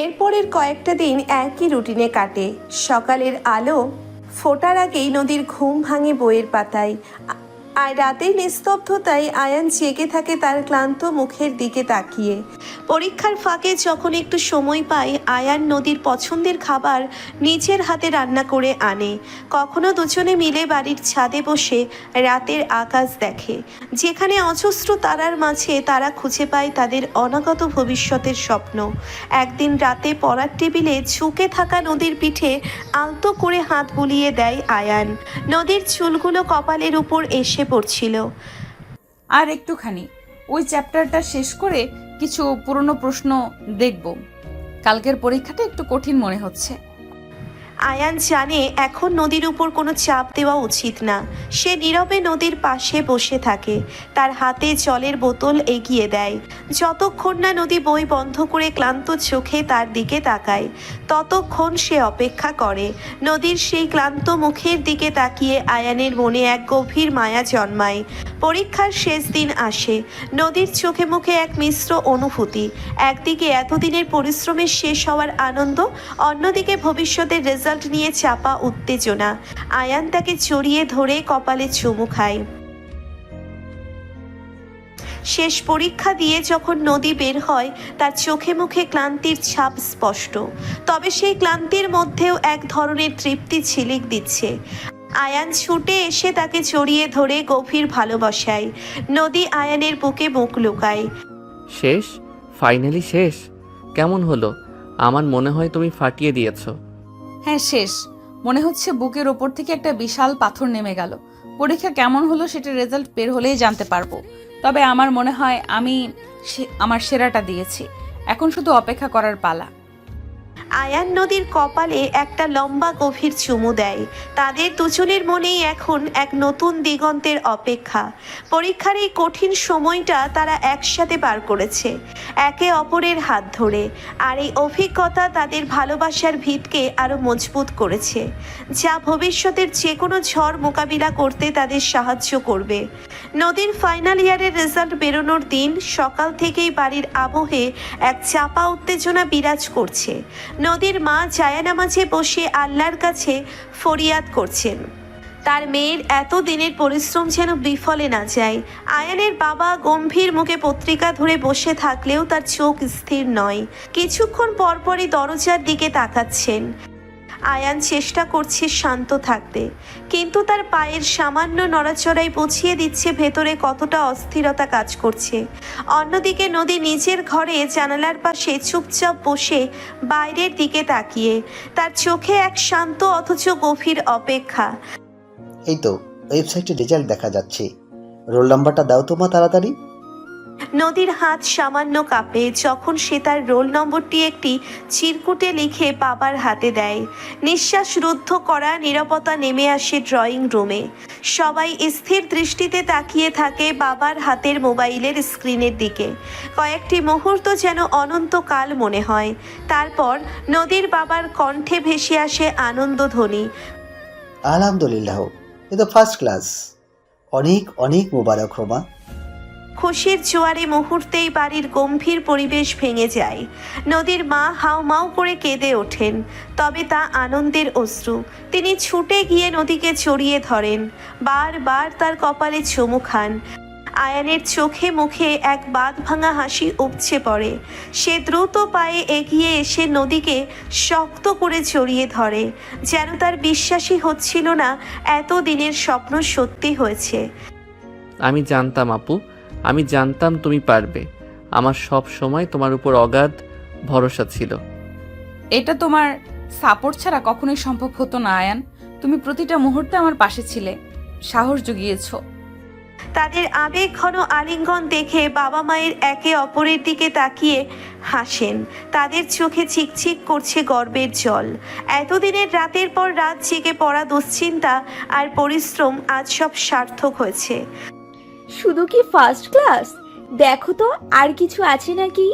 এরপরের কয়েকটা দিন একই রুটিনে কাটে। সকালের আলো ফোটার আগেই নদীর ঘুম ভাঙে বইয়ের পাতায়। আর রাতের নিস্তব্ধতায় আয়ান জেগে থাকে তার ক্লান্ত মুখের দিকে তাকিয়ে। পরীক্ষার ফাঁকে যখন একটু সময় পায়, আয়ান নদীর পছন্দের খাবার নিজের হাতে রান্না করে আনে। কখনো দুজনে মিলে বাড়ির ছাদে বসে রাতের আকাশ দেখে, যেখানে অজস্র তারার মাঝে তারা খুঁজে পায় তাদের অনাগত ভবিষ্যতের স্বপ্ন। একদিন রাতে পড়ার টেবিলে ঝুঁকে থাকা নদীর পিঠে আলতো করে হাত বুলিয়ে দেয় আয়ান। নদীর চুলগুলো কপালের উপর এসে পড়ছিল। আর একটুখানি, ওই চ্যাপ্টারটা শেষ করে কিছু পুরনো প্রশ্ন দেখব। কালকের পরীক্ষাটা একটু কঠিন মনে হচ্ছে। আয়ান জানে এখন নদীর উপর কোনো চাপ দেওয়া উচিত না। সে নীরবে নদীর পাশে বসে থাকে, তার হাতে জলের বোতল এগিয়ে দেয়। যতক্ষণ না নদী বই বন্ধ করে ক্লান্ত চোখে তার দিকে তাকায়, ততক্ষণ সে অপেক্ষা করে। নদীর সেই ক্লান্ত মুখের দিকে তাকিয়ে আয়ানের মনে এক গভীর মায়া জন্মায়। পরীক্ষার শেষ দিন আসে। নদীর চোখে মুখে এক মিশ্র অনুভূতি। একদিকে এতদিনের পরিশ্রমের শেষ হওয়ার আনন্দ, অন্যদিকে ভবিষ্যতের রেজাল্ট নিয়ে চাপা উত্তেজনা। আয়ান তাকে জড়িয়ে ধরে কপালে চুমু খায়। শেষ পরীক্ষা দিয়ে যখন নদী বের হয়, তার চোখে মুখে ক্লান্তির ছাপ স্পষ্ট, তবে সেই ক্লান্তির মধ্যেও এক ধরনের তৃপ্তি ঝিলিক দিচ্ছে। আয়ান ছুটে এসে তাকে জড়িয়ে ধরে গভীর ভালোবাসায়। নদী আয়ানের বুকে মুখ লুকায়। শেষ? ফাইনালি শেষ? কেমন হলো? আমার মনে হয় তুমি ফাটিয়ে দিয়েছো। হ্যাঁ, শেষ। মনে হচ্ছে বুকের ওপর থেকে একটা বিশাল পাথর নেমে গেল। পরীক্ষা কেমন হলো সেটা রেজাল্ট বের হলেই জানতে পারবো। তবে আমার মনে হয় আমি আমার সেরাটা দিয়েছি। এখন শুধু অপেক্ষা করার পালা। আয়ান নদীর কপালে একটা লম্বা গভীর চুমু দেয়। তাদের দুজনের মনেই এখন এক নতুন দিগন্তের অপেক্ষা। পরীক্ষার এই কঠিন সময়টা তারা একসাথে পার করেছে, একে অপরের হাত ধরে। আর এই অভিজ্ঞতা তাদের ভালোবাসার ভিতকে আরো মজবুত করেছে, যা ভবিষ্যতের যে কোনো ঝড় মোকাবিলা করতে তাদের সাহায্য করবে। নদীর ফাইনাল ইয়ারের রেজাল্ট বেরোনোর দিন সকাল থেকেই বাড়ির আবহে এক চাপা উত্তেজনা বিরাজ করছে। নদীর মা জায়ানামাজে বসে আল্লাহর কাছে ফরিয়াদ করছেন, তার মেয়ের এত দিনের পরিশ্রম যেন বিফলে না যায়। আয়ানের বাবা গম্ভীর মুখে পত্রিকা ধরে বসে থাকলেও তার চোখ স্থির নয়। কিছুক্ষণ পরপরই দরজার দিকে তাকাচ্ছেন। আয়ান চেষ্টা করছে শান্ত থাকতে, কিন্তু তার পায়ের সামান্য নড়াচড়াই বুঝিয়ে দিচ্ছে ভেতরে কতটা অস্থিরতা কাজ করছে। অন্যদিকে নদী নিজের ঘরে জানালার পাশে চুপচাপ বসে বাইরের দিকে তাকিয়ে, তার চোখে এক শান্ত অথচ গভীর অপেক্ষা। এই তো ওয়েবসাইটে রেজাল্ট দেখা যাচ্ছে। রোল নাম্বারটা দাও তো মা, তাড়াতাড়ি। নদীর হাত সামান্য কাঁপে যখন সে তার রোল নম্বরটি একটি চিরকুটে লিখে বাবার হাতে দেয়। নিঃশ্বাস রুদ্ধ করা নীরবতা নেমে আসে ড্রয়িং রুমে। সবাই স্থির দৃষ্টিতে তাকিয়ে থাকে বাবার হাতের মোবাইলের স্ক্রিনের দিকে। কয়েকটি মুহূর্ত যেন অনন্তকাল মনে হয়। তারপর নদীর বাবার কণ্ঠে ভেসে আসে আনন্দধ্বনি। আলহামদুলিল্লাহ, এ তো ফার্স্ট ক্লাস। অনেক অনেক মোবারক হোমা। খুশির জোয়ারে মুহূর্তেই বাড়ির গম্ভীর পরিবেশ ভেঙে যায়। নদীর মা হাউমাউ করে কেঁদে ওঠেন, তবে তা আনন্দের অশ্রু। তিনি ছুটে গিয়ে নদীকে জড়িয়ে ধরেন, বারবার তার কপালে চুমু খান। আয়ানের চোখে মুখে এক বাঁধ ভাঙা হাসি উপচে পড়ে। সে দ্রুত পায়ে এগিয়ে এসে নদীকে শক্ত করে জড়িয়ে ধরে, যেন তার বিশ্বাসই হচ্ছিল না এত দিনের স্বপ্ন সত্যি হয়েছে। আমি জানতাম আপু, আমি জানতাম তুমি পারবে। আমার সব সময় তোমার উপর অগাধ ভরসা ছিল। এটা তোমার সাপোর্ট ছাড়া কখনোই সম্ভব হতো না আয়ান। তুমি প্রতিটা মুহূর্তে আমার পাশে ছিলে, সাহস জুগিয়েছো। তাদের আবেগ ঘন আলিঙ্গন দেখে বাবা মায়ের একে অপরের দিকে তাকিয়ে হাসেন। তাদের চোখে চিকচিক করছে গর্বের জল। এতদিনের রাতের পর রাত জেগে পড়া দুশ্চিন্তা আর পরিশ্রম আজ সব সার্থক হয়েছে। শুধু কি ফার্স্ট ক্লাস? দেখো তো আর কিছু আছে নাকি।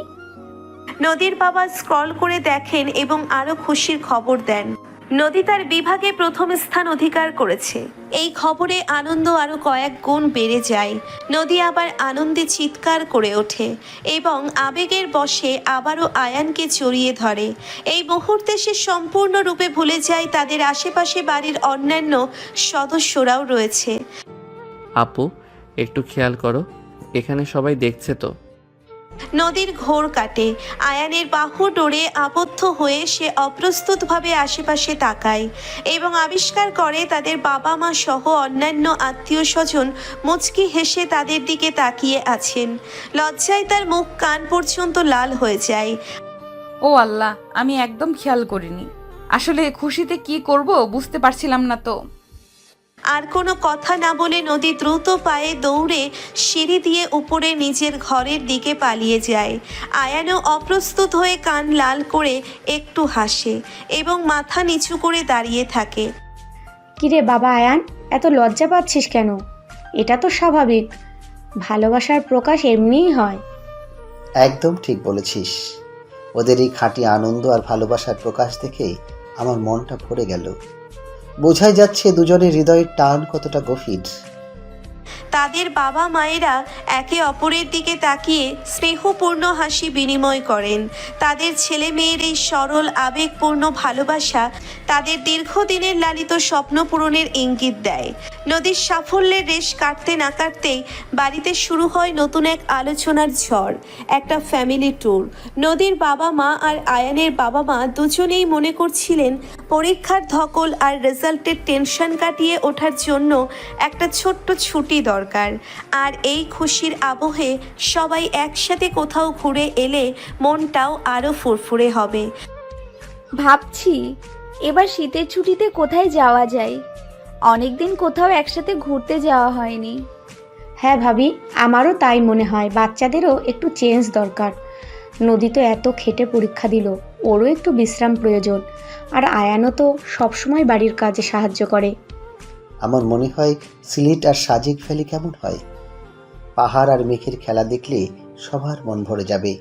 নদীর বাবা স্ক্রল করে দেখেন এবং আরো খুশির খবর দেন। নদী তার বিভাগে প্রথম স্থান অধিকার করেছে। এই খবরে আনন্দ আরো কয়েক গুণ বেড়ে যায়। নদী আবার আনন্দে চিৎকার করে ওঠে এবং আবেগের বশে আবারও আয়ানকে জড়িয়ে ধরে। এই মুহূর্তে সে সম্পূর্ণরূপে ভুলে যায় তাদের আশেপাশে বাড়ির অন্যান্য সদস্যরাও রয়েছে। আপু, একটু খেয়াল করো, এখানে সবাই দেখছে তো। নদীর ঘোর কাটে। আয়ানের বাহু ডোরে আবদ্ধ হয়ে সে অপ্রস্তুতভাবে আশেপাশে তাকায় এবং আবিষ্কার করে তাদের বাবা মা সহ অন্যান্য আত্মীয় স্বজন মুচকি হেসে তাদের দিকে তাকিয়ে আছেন। লজ্জায় তার মুখ কান পর্যন্ত লাল হয়ে যায়। ও আল্লাহ, আমি একদম খেয়াল করিনি। আসলে খুশিতে কি করব বুঝতে পারছিলাম না তো। আর কোনো কথা না বলে নদী দ্রুত পায়ে দৌড়ে সিঁড়ি দিয়ে উপরে নিজের ঘরের দিকে পালিয়ে যায়। আয়ানও অপ্রস্তুত হয়ে কান লাল করে একটু হাসে এবং মাথা নিচু করে দাঁড়িয়ে থাকে। কিরে বাবা আয়ান, এত লজ্জা পাচ্ছিস কেন? এটা তো স্বাভাবিক, ভালোবাসার প্রকাশ এমনিই হয়। একদম ঠিক বলেছিস। ওদের এই খাঁটি আনন্দ আর ভালোবাসার প্রকাশ দেখে আমার মনটা ভরে গেল। বোঝাই যাচ্ছে দুজনের হৃদয়ের টান কতটা গভীর। তাদের বাবা মায়েরা একে অপরের দিকে তাকিয়ে স্নেহপূর্ণ হাসি বিনিময় করেন। তাদের ছেলে মেয়ের এই সরল আবেগপূর্ণ ভালোবাসা তাদের দীর্ঘদিনের লালিত স্বপ্ন পূরণের ইঙ্গিত দেয়। নদীর সাফল্যের রেশ কাটতে না কাটতেই বাড়িতে শুরু হয় নতুন এক আলোচনার ঝড়, একটা ফ্যামিলি ট্যুর। নদীর বাবা মা আর আয়ানের বাবা মা দুজনেই মনে করছিলেন পরীক্ষার ধকল আর রেজাল্টের টেনশন কাটিয়ে ওঠার জন্য একটা ছোট্ট ছুটি দরকার। আর এই খুশির আবহে সবাই একসাথে কোথাও ঘুরে এলে মনটাও আরও ফুরফুরে হবে। ভাবছি এবার শীতের ছুটিতে কোথায় যাওয়া যায়। অনেকদিন কোথাও একসাথে ঘুরতে যাওয়া হয়নি। হ্যাঁ ভাবি, আমারও তাই মনে হয়। বাচ্চাদেরও একটু চেঞ্জ দরকার। নদী তো এত খেটে পরীক্ষা দিল, ওরও একটু বিশ্রাম প্রয়োজন। আর আয়ানও তো সবসময় বাড়ির কাজে সাহায্য করে। আমার মনে হয় সিলেট আর সাজেক ভ্যালি কেমন হয়। পাহাড় আর মেঘের খেলা দেখলে সবার মন ভরে যাবে।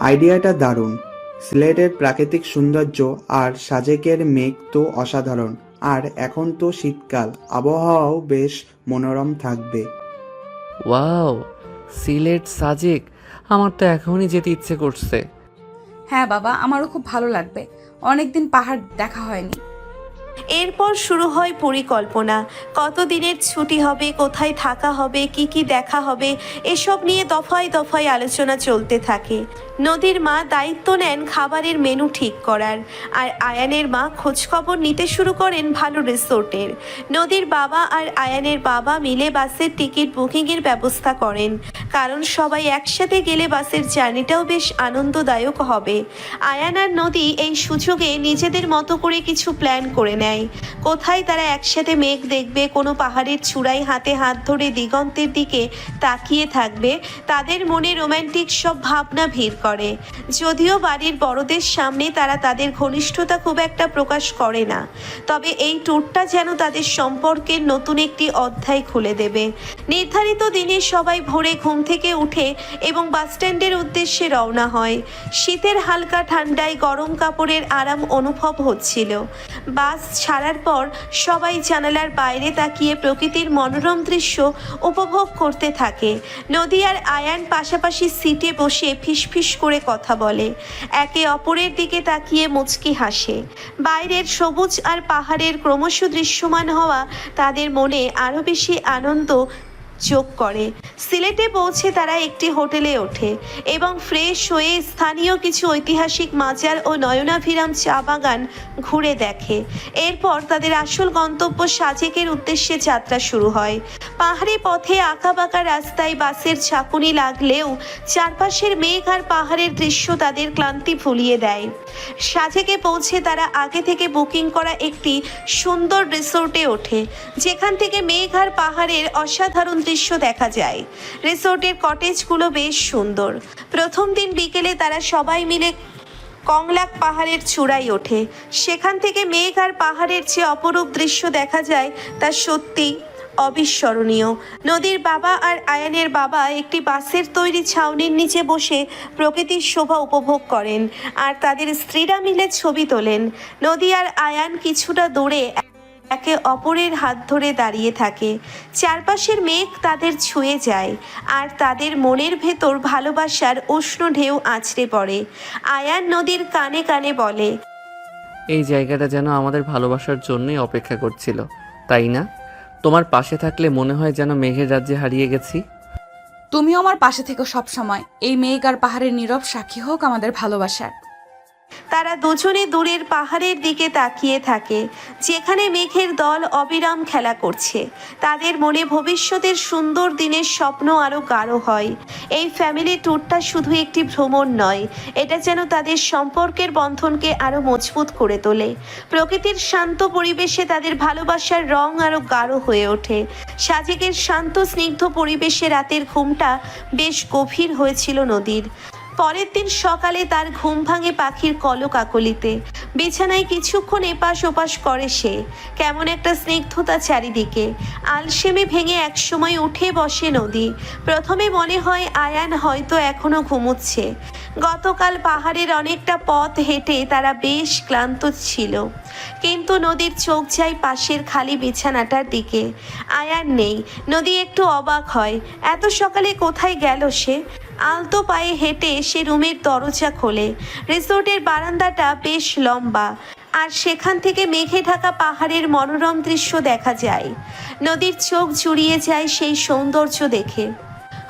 আইডিয়াটা দারুণ। সিলেটের প্রাকৃতিক সৌন্দর্য আর সাজেকের মেঘ তো অসাধারণ। আর এখন তো শীতকাল, আবহাওয়াও বেশ মনোরম থাকবে। ওয়াও, সিলেট, সাজেক, আমার তো এখনই যেতে ইচ্ছে করছে। হ্যাঁ বাবা, আমারও খুব ভালো লাগবে। অনেকদিন পাহাড় দেখা হয়নি। এরপর শুরু হয় পরিকল্পনা। কতদিনের ছুটি হবে, কোথায় থাকা হবে, কি কি দেখা হবে, এসব নিয়ে দফায় দফায় আলোচনা চলতে থাকে। নদীর মা দায়িত্ব নেন খাবারের মেনু ঠিক করার, আর আয়ানের মা খোঁজখবর নিতে শুরু করেন ভালো রিসোর্টের। নদীর বাবা আর আয়ানের বাবা মিলে বাসের টিকিট বুকিংয়ের ব্যবস্থা করেন, কারণ সবাই একসাথে গেলে বাসের জার্নিটাও বেশ আনন্দদায়ক হবে। আয়ান আর নদী এই সুযোগে নিজেদের মতো করে কিছু প্ল্যান করে নেয়। কোথায় তারা একসাথে মেঘ দেখবে, কোনো পাহাড়ের চূড়ায় হাতে হাত ধরে দিগন্তের দিকে তাকিয়ে থাকবে। তাদের মনে রোম্যান্টিক সব ভাবনা ভিড় করে। যদিও বাড়ির বড়দের সামনে তারা তাদের ঘনিষ্ঠতা খুব একটা প্রকাশ করে না, তবে এই ট্যুরটা যেন তাদের সম্পর্কের নতুন একটি অধ্যায় খুলে দেবে। নির্ধারিত দিনে সবাই ভোরে ঘুম থেকে উঠে এবং বাসস্ট্যান্ডের উদ্দেশ্যে রওনা হয়। শীতের হালকা ঠান্ডায় গরম কাপড়ের আরাম অনুভব হচ্ছিল। বাস ছাড়ার পর সবাই জানালার বাইরে তাকিয়ে প্রকৃতির মনোরম দৃশ্য উপভোগ করতে থাকে। নদী আর আয়ান পাশাপাশি সিটে বসে ফিসফিস করে কথা বলে, একে অপরের দিকে তাকিয়ে মুচকি হাসে। বাইরের সবুজ আর পাহাড়ের ক্রমশ দৃশ্যমান হওয়া তাদের মনে আরও বেশি আনন্দ যোগ করে। সিলেটে পৌঁছে তারা একটি হোটেলে ওঠে এবং ফ্রেশ হয়ে স্থানীয় কিছু ঐতিহাসিক মাজার ও নয়নাভিরাম চা বাগান ঘুরে দেখে। এরপর তাদের আসল গন্তব্য সাজেকের উদ্দেশ্যে যাত্রা শুরু হয়। পাহাড়ি পথে আঁকাবাঁকা রাস্তায় বাসের ঝাঁকুনি লাগলেও চারপাশের মেঘ আর পাহাড়ের দৃশ্য তাদের ক্লান্তি ভুলিয়ে দেয়। সাজেকে পৌঁছে তারা আগে থেকে বুকিং করা একটি সুন্দর রিসোর্টে ওঠে, যেখান থেকে মেঘ আর পাহাড়ের অসাধারণ দৃশ্য দেখা যায়। রিসোর্টের কটেজগুলো বেশ সুন্দর। প্রথম দিন বিকেলে তারা সবাই মিলে কংলাক পাহাড়ের চূড়ায় ওঠে। সেখান থেকে মেঘ আর পাহাড়ের যে অপরূপ দৃশ্য দেখা যায় তা সত্যি অবিস্মরণীয়। নদীর বাবা আর আয়ানের বাবা একটি বাঁশের তৈরি ছাউনির নিচে বসে প্রকৃতির শোভা উপভোগ করেন আর তাদের স্ত্রীরা মিলে ছবি তোলেন। নদী আর আয়ান কিছুটা দূরে একে অপরের হাত ধরে দাঁড়িয়ে থাকে। চারপাশের মেঘ তাদের ছুঁয়ে যায় আর তাদের মনের ভেতর ভালোবাসার উষ্ণ ঢেউ আছড়ে পড়ে। আয়ান নদীর কানে কানে বলে, এই জায়গাটা যেন আমাদের ভালোবাসার জন্যই অপেক্ষা করছিল, তাই না? তোমার পাশে থাকলে মনে হয় যেন মেঘের রাজ্যে হারিয়ে গেছি। তুমিও আমার পাশে থেকো সব সময়। এই মেঘ আর পাহাড়ের নীরব সাক্ষী হোক আমাদের ভালোবাসার। তারা দুজনে দূরের পাহাড়ের দিকে তাকিয়ে থাকে, যেখানে মেঘের দল অবিরাম খেলা করছে। তাদের মনে ভবিষ্যতের সুন্দর দিনের স্বপ্ন আরও গাঢ় হয়। এই ফ্যামিলি ট্যুরটা শুধু একটি ভ্রমণ নয়, এটা যেন তাদের সম্পর্কের বন্ধনকে আরও মজবুত করে তোলে। প্রকৃতির শান্ত পরিবেশে তাদের ভালোবাসার রং আরও গাঢ় হয়ে ওঠে। সাজেকের শান্ত স্নিগ্ধ পরিবেশে রাতের ঘুমটা বেশ গভীর হয়েছিল নদীর। পরের দিন সকালে তার ঘুম ভাঙে পাখির কলকাকলিতে। বিছানায় কিছুক্ষণ এপাশ ওপাশ করে সে। কেমন একটা স্নিগ্ধতা চারিদিকে। আলসেমে ভেঙে একসময় উঠে বসে নদী। প্রথমে মনে হয় আয়ান হয়তো এখনো ঘুমোচ্ছে। গতকাল পাহাড়ের অনেকটা পথ হেঁটে তারা বেশ ক্লান্ত ছিল, কিন্তু নদীর চোখ যায় পাশের খালি বিছানাটার দিকে। আয়ান নেই। নদী একটু অবাক হয়, এত সকালে কোথায় গেল সে? আলতো পায়ে হেঁটে সে রুমের দরজা খোলে। রিসোর্টের বারান্দাটা বেশ লম্বা আর সেখান থেকে মেঘে ঢাকা পাহাড়ের মনোরম দৃশ্য দেখা যায়। নদীর চোখ জুড়িয়ে যায় সেই সৌন্দর্য দেখে।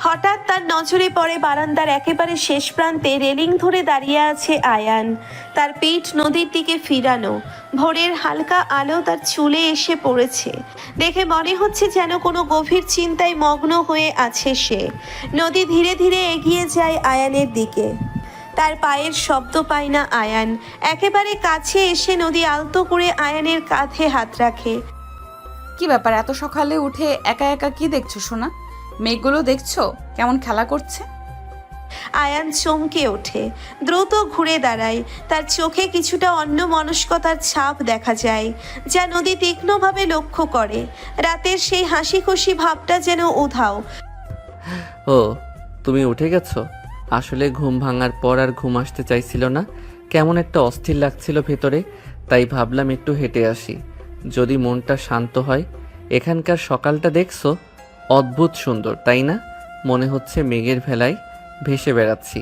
হঠাৎ তার নজরে পড়ে বারান্দার একেবারে শেষ প্রান্তে রেলিং ধরে দাঁড়িয়ে আছে আয়ান। তার পিঠ নদীর দিকে ফিরানো। ভোরের হালকা আলো তার চুলে এসে পড়েছে। দেখে মনে হচ্ছে যেন কোনো গভীর চিন্তায় মগ্ন হয়ে আছে সে। নদী ধীরে ধীরে এগিয়ে যায় আয়ানের দিকে। তার পায়ের শব্দ পায় না আয়ান। একেবারে কাছে এসে নদী আলতো করে আয়ানের কাঁধে হাত রাখে। কি ব্যাপার, এত সকালে উঠে একা একা কি দেখছো সোনা? মেঘগুলো দেখছো কেমন খেলা করছে? আয়ান চমকে ওঠে, দ্রুত ঘুরে দাঁড়ায়। তার চোখে কিছুটা অন্যমনস্কতার ছাপ দেখা যায়, যা নদী তীক্ষ্ণভাবে লক্ষ্য করে। রাতের সেই হাসি খুশি ভাবটা যেন উধাও। ও, তুমি উঠে গেছো? আসলে ঘুম ভাঙার পর আর ঘুম আসতে চাইছিল না, কেমন একটা অস্থির লাগছিল ভেতরে, তাই ভাবলাম একটু হেঁটে আসি, যদি মনটা শান্ত হয়। এখানকার সকালটা দেখছো? অদ্ভুত সুন্দর, তাই না? মনে হচ্ছে মেঘের ভেলায় ভেসে বেড়াচ্ছি।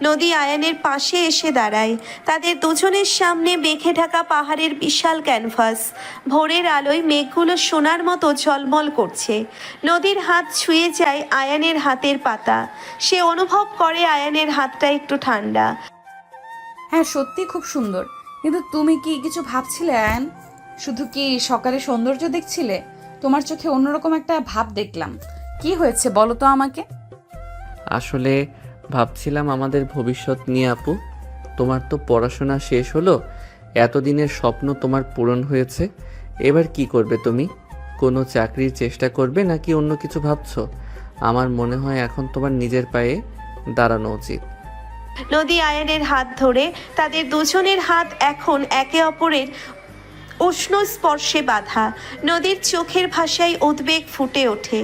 নদী আয়ানের পাশে এসে দাঁড়ায়। তাদের দুজনের সামনে মেঘে ঢাকা পাহাড়ের বিশাল ক্যানভাস। ভোরের আলোয় মেঘগুলো সোনার মতো ঝলমল করছে। নদীর হাত ছুঁয়ে যায় আয়ানের হাতের পাতা। সে অনুভব করে আয়ানের হাতটা একটু ঠান্ডা। হ্যাঁ, সত্যি খুব সুন্দর। কিন্তু তুমি কি কিছু ভাবছিলে আয়ান? শুধু কি সকালে সৌন্দর্য দেখছিলে? তোমার চোখে অন্যরকম একটা ভাব দেখলাম। কি হয়েছে বলো তো আমাকে। আসলে ভাবছিলাম আমাদের ভবিষ্যৎ নিয়ে আপু। তোমার তো পড়াশোনা শেষ হলো, এতদিনের স্বপ্ন তোমার পূরণ হয়েছে। এবার কি করবে তুমি? কোনো চাকরির চেষ্টা করবে নাকি অন্য কিছু ভাবছো? আমার মনে হয় এখন তোমার নিজের পায়ে দাঁড়ানো উচিত। নদী আয়ানের হাত ধরে। তাদের দুজনের হাত এখন একে অপরের উষ্ণ স্পর্শে বাঁধা। নদীর চোখের ভাষায় উদ্বেগ ফুটে ওঠে।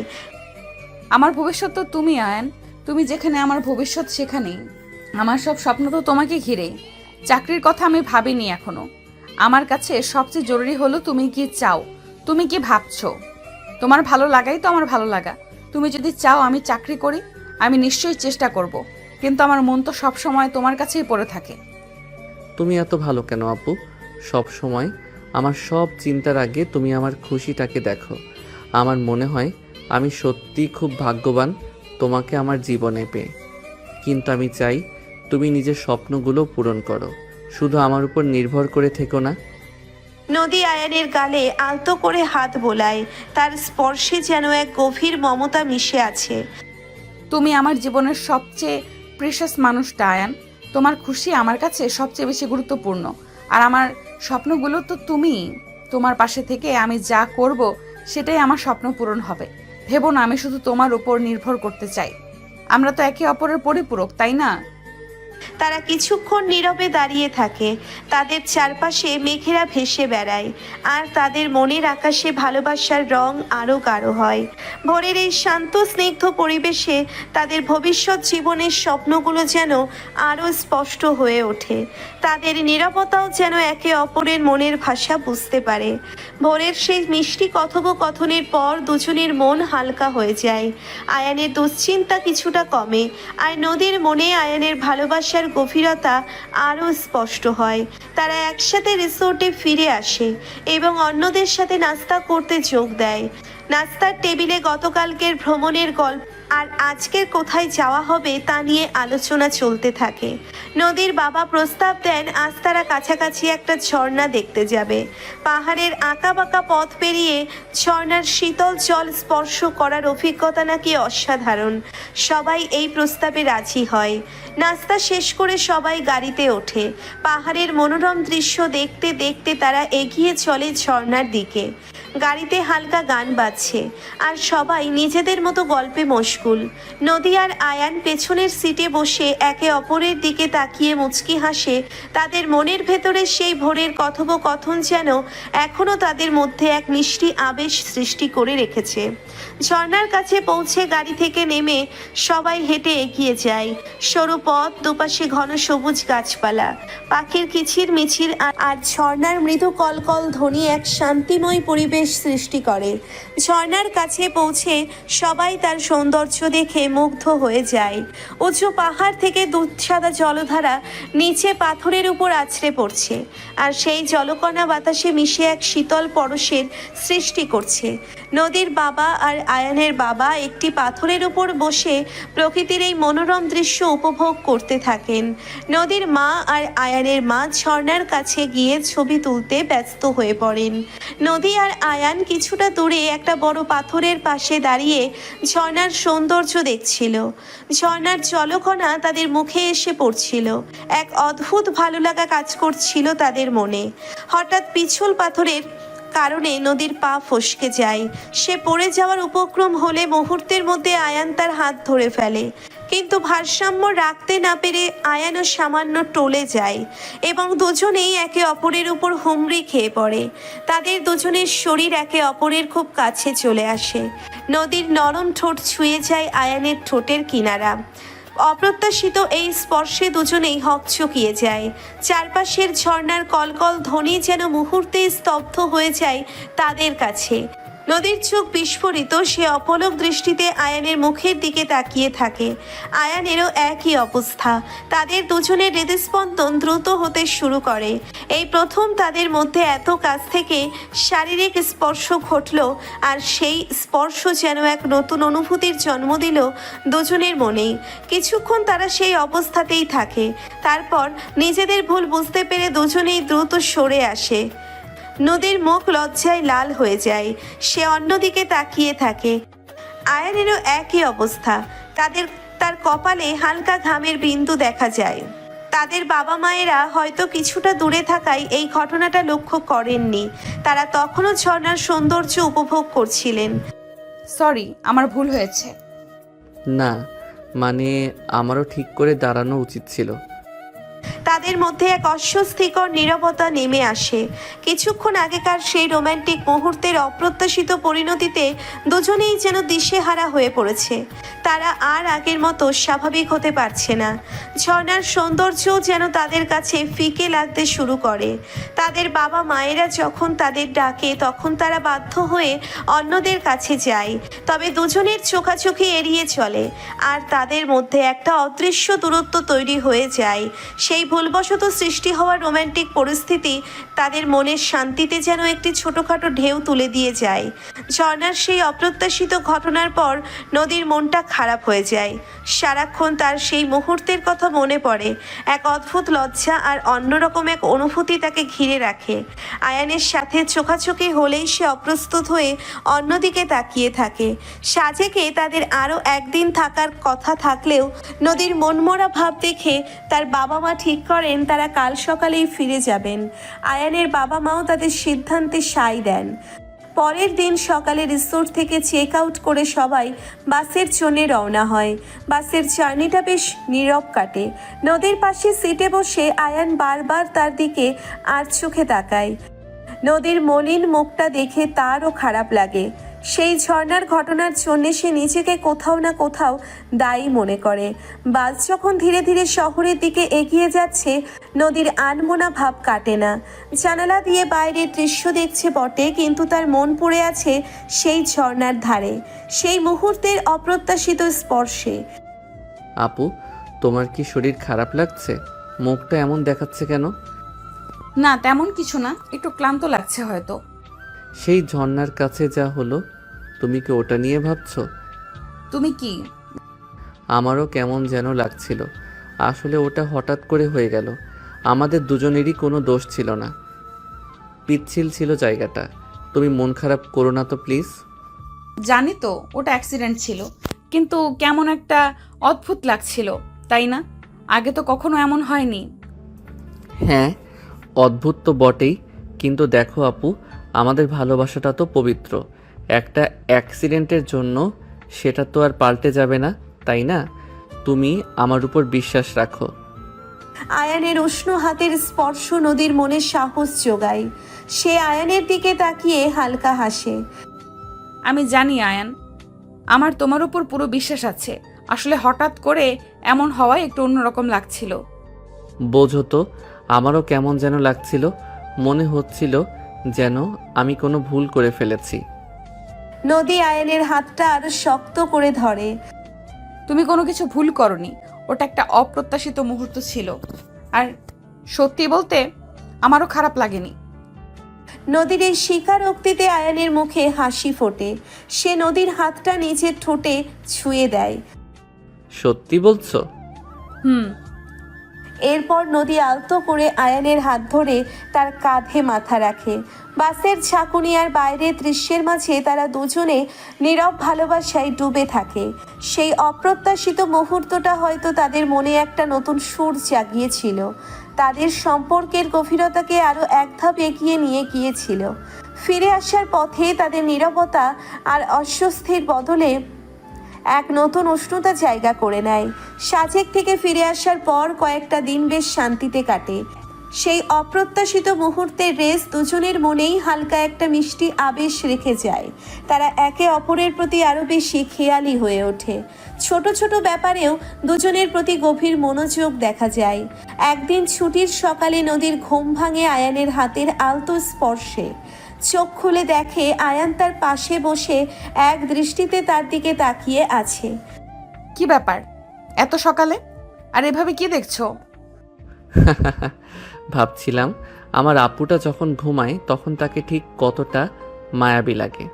আমার ভবিষ্যৎ তো তুমি আয়ান। তুমি যেখানে আমার ভবিষ্যৎ সেখানেই। আমার সব স্বপ্ন তো তোমাকে ঘিরেই। চাকরির কথা আমি ভাবিনি এখনো। আমার কাছে সবচেয়ে জরুরি হলো তুমি কি চাও, তুমি কি ভাবছো। তোমার ভালো লাগাই তো আমার ভালো লাগা। তুমি যদি চাও আমি চাকরি করি, আমি নিশ্চয়ই চেষ্টা করব, কিন্তু আমার মন তো সব সময় তোমার কাছেই পড়ে থাকে। তুমি এত ভালো কেন আপু? সব সময় আমার সব চিন্তার আগে তুমি আমার খুশিটাকে দেখো। আমার মনে হয় আমি সত্যি খুব ভাগ্যবান তোমাকে আমার জীবনে পেয়ে। কিন্তু আমি চাই তুমি নিজের স্বপ্নগুলো পূরণ করো, শুধু আমার উপর নির্ভর করে থেকো না। নদী আয়ানের গালে আলতো করে হাত বোলায়, তার স্পর্শে যেন এক গভীর মমতা মিশে আছে। তুমি আমার জীবনের সবচেয়ে প্রিশাস মানুষটা আয়ান। তোমার খুশি আমার কাছে সবচেয়ে বেশি গুরুত্বপূর্ণ। আর আমার স্বপ্নগুলো তো তুমি। তোমার পাশে থেকে আমি যা করব সেটাই আমার স্বপ্ন পূরণ হবে। ভেবো না আমি শুধু তোমার উপর নির্ভর করতে চাই। আমরা তো একে অপরের পরিপূরক, তাই না? তারা কিছুক্ষণ নীরবে দাঁড়িয়ে থাকে। তাদের চারপাশে মেঘেরা ভেসে বেড়ায়, আর তাদের মনের আকাশে ভালোবাসার রং আরও গাঢ় হয়। ভোরের এই শান্ত স্নিগ্ধ পরিবেশে তাদের ভবিষ্যৎ জীবনের স্বপ্নগুলো যেন আরও স্পষ্ট হয়ে ওঠে। তাদের নীরবতাও যেন একে অপরের মনের ভাষা বুঝতে পারে। ভোরের সেই মিষ্টি কথোপকথনের পর দুজনের মন হালকা হয়ে যায়। আয়ানের দুশ্চিন্তা কিছুটা কমে, আর নদীর মনে আয়ানের ভালোবাসার গভীরতা আরও স্পষ্ট হয়। তারা একসাথে রিসোর্টে ফিরে আসে এবং অন্যদের সাথে নাস্তা করতে যোগ দেয়। নাস্তার টেবিলে গতকালকের ভ্রমণের গল্প আর আজকের কোথায় যাওয়া হবে তা নিয়ে আলোচনা চলতে থাকে। নদীর বাবা প্রস্তাব দেন আজ তারা কাছাকাছি একটা ঝর্ণা দেখতে যাবে। পাহাড়ের আঁকাবাঁকা পথ পেরিয়ে ঝর্ণার শীতল জল স্পর্শ করার অভিজ্ঞতা নাকি অসাধারণ। সবাই এই প্রস্তাবে রাজি হয়। নাস্তা শেষ করে সবাই গাড়িতে ওঠে। পাহাড়ের মনোরম দৃশ্য দেখতে দেখতে তারা এগিয়ে চলে ঝর্ণার দিকে। গাড়িতে হালকা গান বাজছে, আর সবাই নিজেদের মতো গল্পে মশগুল। নদী আর আয়ান পেছনের সিটে বসে একে অপরের দিকে তাকিয়ে মুচকি হাসে। তাদের মনের ভেতরে সেই ভোরের কথোপকথন যেন এখনও তাদের মধ্যে এক মিষ্টি আবেশ সৃষ্টি করে রেখেছে। ঝর্ণার কাছে পৌঁছে গাড়ি থেকে নেমে সবাই হেঁটে এগিয়ে যায়। সরু পথ, দুপাশে ঘন সবুজ গাছপালা, পাখির কিচির মিছিল আর ঝর্ণার মৃদু কলকল ধ্বনি এক শান্তিময় পরিবেশ সৃষ্টি করে। ঝর্ণার কাছে পৌঁছে সবাই তার সৌন্দর্য দেখে মুগ্ধ হয়ে যায়। উঁচু পাহাড় থেকে দুধ সাদা জলধারা নিচে পাথরের উপর আছড়ে পড়ছে, আর সেই জলকণা বাতাসে মিশে এক শীতল পরশের সৃষ্টি করছে। নদীর বাবা আর আয়ানের বাবা একটি পাথরের উপর বসে প্রকৃতির এই মনোরম দৃশ্য উপভোগ করতে থাকেন। নদীর মা আর আয়ানের মা ঝর্ণার কাছে গিয়ে ছবি তুলতে ব্যস্ত হয়ে পড়েন। নদী আর আয়ান কিছুটা দূরে একটা বড় পাথরের পাশে দাঁড়িয়ে ঝর্ণার সৌন্দর্য দেখছিল। ঝর্ণার জলকণা তাদের মুখে এসে পড়ছিল। এক অদ্ভুত ভালো লাগা কাজ করছিল তাদের মনে। হঠাৎ পিছল পাথরের কারণে নদীর পা ফসকে যায়। সে পড়ে যাওয়ার উপক্রম হলে মুহূর্তের মধ্যে আয়ান তার হাত ধরে ফেলে, কিন্তু ভারসাম্য রাখতে না পেরে আয়ানও সামান্য টলে যায় এবং দুজনেই একে অপরের উপর হুমড়ি খেয়ে পড়ে। তাদের দুজনের শরীর একে অপরের খুব কাছে চলে আসে। নদীর নরম ঠোঁট ছুঁয়ে যায় আয়ানের ঠোঁটের কিনারা। অপ্রত্যাশিত এই স্পর্শে দুজনেই হকচকিয়ে যায়। চারপাশের ঝর্ণার কলকল ধ্বনি যেন মুহূর্তেই স্তব্ধ হয়ে যায় তাদের কাছে। নদীর চোখ বিস্ফোরিত, সে অপলক দৃষ্টিতে আয়ানের মুখের দিকে তাকিয়ে থাকে। আয়ানেরও একই অবস্থা। তাদের দুজনের হৃদস্পন্দন দ্রুত হতে শুরু করে। এই প্রথম তাদের মধ্যে এত কাছ থেকে শারীরিক স্পর্শ ঘটল, আর সেই স্পর্শ যেন এক নতুন অনুভূতির জন্ম দিল দুজনের মনেই। কিছুক্ষণ তারা সেই অবস্থাতেই থাকে, তারপর নিজেদের ভুল বুঝতে পেরে দুজনেই দ্রুত সরে আসে। নদীর মুখ লজ্জায় লাল হয়ে যায়। সে অন্যদিকে তাকিয়ে থাকে। আয়ানেরও একই অবস্থা। তার কপালে হালকা ঘামের বিন্দু দেখা যায়। তাদের বাবা মায়েরা হয়তো কিছুটা দূরে থাকায় এই ঘটনাটা লক্ষ্য করেননি। তারা তখনও ঝর্ণার সৌন্দর্য উপভোগ করছিলেন। সরি, আমার ভুল হয়েছে। না, মানে আমারও ঠিক করে দাঁড়ানো উচিত ছিল। তাদের তাদের মধ্যে এক অস্বস্তিকর নীরবতা নেমে আসে। কিছুক্ষণ আগেকার সেই রোম্যান্টিক মুহূর্তের অপ্রত্যাশিত পরিণতিতে দুজনেই যেন দিশেহারা হয়ে পড়েছে। তারা আর আগের মতো স্বাভাবিক হতে পারছে না। ঝর্ণার সৌন্দর্যও যেন তাদের কাছে ফিকে লাগতে শুরু করে। তাদের বাবা মায়েরা যখন তাদের ডাকে তখন তারা বাধ্য হয়ে অন্যদের কাছে যায়, তবে দুজনের চোখাচোখি এড়িয়ে চলে। আর তাদের মধ্যে একটা অদৃশ্য দূরত্ব তৈরি হয়ে যায়। সেই ভুলবশত সৃষ্টি হওয়া রোম্যান্টিক পরিস্থিতি তাদের মনের শান্তিতে যেন একটি ছোটোখাটো ঢেউ তুলে দিয়ে যায়। ঝর্ণার সেই অপ্রত্যাশিত ঘটনার পর নদীর মনটা খারাপ হয়ে যায়। সারাক্ষণ তার সেই মুহূর্তের কথা মনে পড়ে। এক অদ্ভুত লজ্জা আর অন্যরকম এক অনুভূতি তাকে ঘিরে রাখে। আয়ানের সাথে চোখাচোখি হলেই সে অপ্রস্তুত হয়ে অন্যদিকে তাকিয়ে থাকে। সাজেকে তাদের আরও একদিন থাকার কথা থাকলেও নদীর মনমরা ভাব দেখে তার বাবা মা ঠিক করেন তারা কাল সকালেই ফিরে যাবেন। আয়ানের বাবা মাও তাদের সিদ্ধান্তে সায় দেন। পরের দিন সকালে রিসোর্ট থেকে চেক আউট করে সবাই বাসের জন্য রওনা হয়। বাসের জার্নিটা বেশ নীরব কাটে। নদীর পাশে সিটে বসে আয়ান বারবার তার দিকে আর চোখে তাকায়। নদীর মলিন মুখটা দেখে তারও খারাপ লাগে। সেই ঝর্ণার ঘটনার জন্য সে নিজেকে কোথাও না কোথাও দায়ী মনে করে। বাস যখন ধীরে ধীরে শহরের দিকে এগিয়ে যাচ্ছে নদীর আনমনা ভাব কাটে না। জানালা দিয়ে বাইরের দৃশ্য দেখছে বটে, কিন্তু তার মন পড়ে আছে সেই ঝর্ণার ধারে, সেই মুহূর্তের অপ্রত্যাশিত স্পর্শে। আপু, তোমার কি শরীর খারাপ লাগছে? মুখটা এমন দেখাচ্ছে কেন? না, তেমন কিছু না, একটু ক্লান্ত লাগছে হয়তো। সেই ঝর্ণার কাছে যা হলো, তুমি কি ওটা নিয়ে ভাবছো? তুমি কি? আমারও কেমন যেন লাগছিল। আসলে ওটা হঠাৎ করে হয়ে গেল। আমাদের দুজনেরই কোনো দোষ ছিল না, পিচ্ছিল ছিল জায়গাটা। তুমি মন খারাপ করো না তো প্লিজ। জানি তো ওটা অ্যাক্সিডেন্ট ছিল, কিন্তু কেমন একটা অদ্ভুত লাগছিল, তাই না? আগে তো কখনো এমন হয়নি। হ্যাঁ, অদ্ভুত তো বটেই, কিন্তু দেখো আপু, আমাদের ভালোবাসাটা তো পবিত্র। একটা অ্যাক্সিডেন্টের জন্য সেটা তো আর পাল্টে যাবে না, তাই না? তুমি আমার উপর বিশ্বাস রাখো। আয়ানের উষ্ণ হাতের স্পর্শ নদীর মনে সাহস যোগায়। সে আয়ানের দিকে তাকিয়ে হালকা হাসে। আমি জানি আয়ান, আমার তোমার উপর পুরো বিশ্বাস আছে। আসলে হঠাৎ করে এমন হওয়ায় একটু অন্যরকম লাগছিল। বোঝো তো, আমারও কেমন যেন লাগছিল। মনে হচ্ছিল যেন আমি কোনো ভুল করে ফেলেছি। নদী আয়ানের হাতটা আরো শক্ত করে ধরে। তুমি কোনো কিছু ভুল করনি, ওটা একটা অপ্রত্যাশিত মুহূর্ত ছিল। আর সত্যি বলতে আমারও খারাপ লাগেনি। নদীর এই স্বীকারোক্তিতে আয়ানের মুখে হাসি ফোটে। সে নদীর হাতটা নিজের ঠোঁটে ছুঁয়ে দেয়। সত্যি বলছো? হুম। এরপর নদী আলতো করে আয়ানের হাত ধরে তার কাঁধে মাথা রাখে। বাসের ঝাঁকুনি আর বাইরের দৃশ্যের মাঝে তারা দুজনে নীরব ভালোবাসায় ডুবে থাকে। সেই অপ্রত্যাশিত মুহূর্তটা হয়তো তাদের মনে একটা নতুন সুর জাগিয়েছিল, তাদের সম্পর্কের গভীরতাকে আরও এক ধাপ এগিয়ে নিয়ে গিয়েছিল। ফিরে আসার পথে তাদের নীরবতা আর অস্বস্তির বদলে এক নতুন উষ্ণতা জায়গা করে নেয়। সাজেক থেকে ফিরে আসার পর কয়েকটা দিন বেশ শান্তিতে কাটে। সেই অপ্রত্যাশিত মুহূর্তের রেস দুজনের মনেই হালকা একটা মিষ্টি আবেশ রেখে যায়। তারা একে অপরের প্রতি আরও বেশি খেয়ালি হয়ে ওঠে। ছোট ছোট ব্যাপারেও দুজনের প্রতি গভীর মনোযোগ দেখা যায়। একদিন ছুটির সকালে নদীর ঘুম ভাঙে আয়ানের হাতের আলতো স্পর্শে। চোখ খুলে দেখে আয়ান তার পাশে বসে এক দৃষ্টিতে তার দিকে তাকিয়ে আছে। কি ব্যাপার এত সকালে? আর এভাবে কি দেখছো? ভাবছিলাম আমার আপুটা যখন ঘুমায় তখন তাকে ঠিক কতটা মায়াবী লাগে।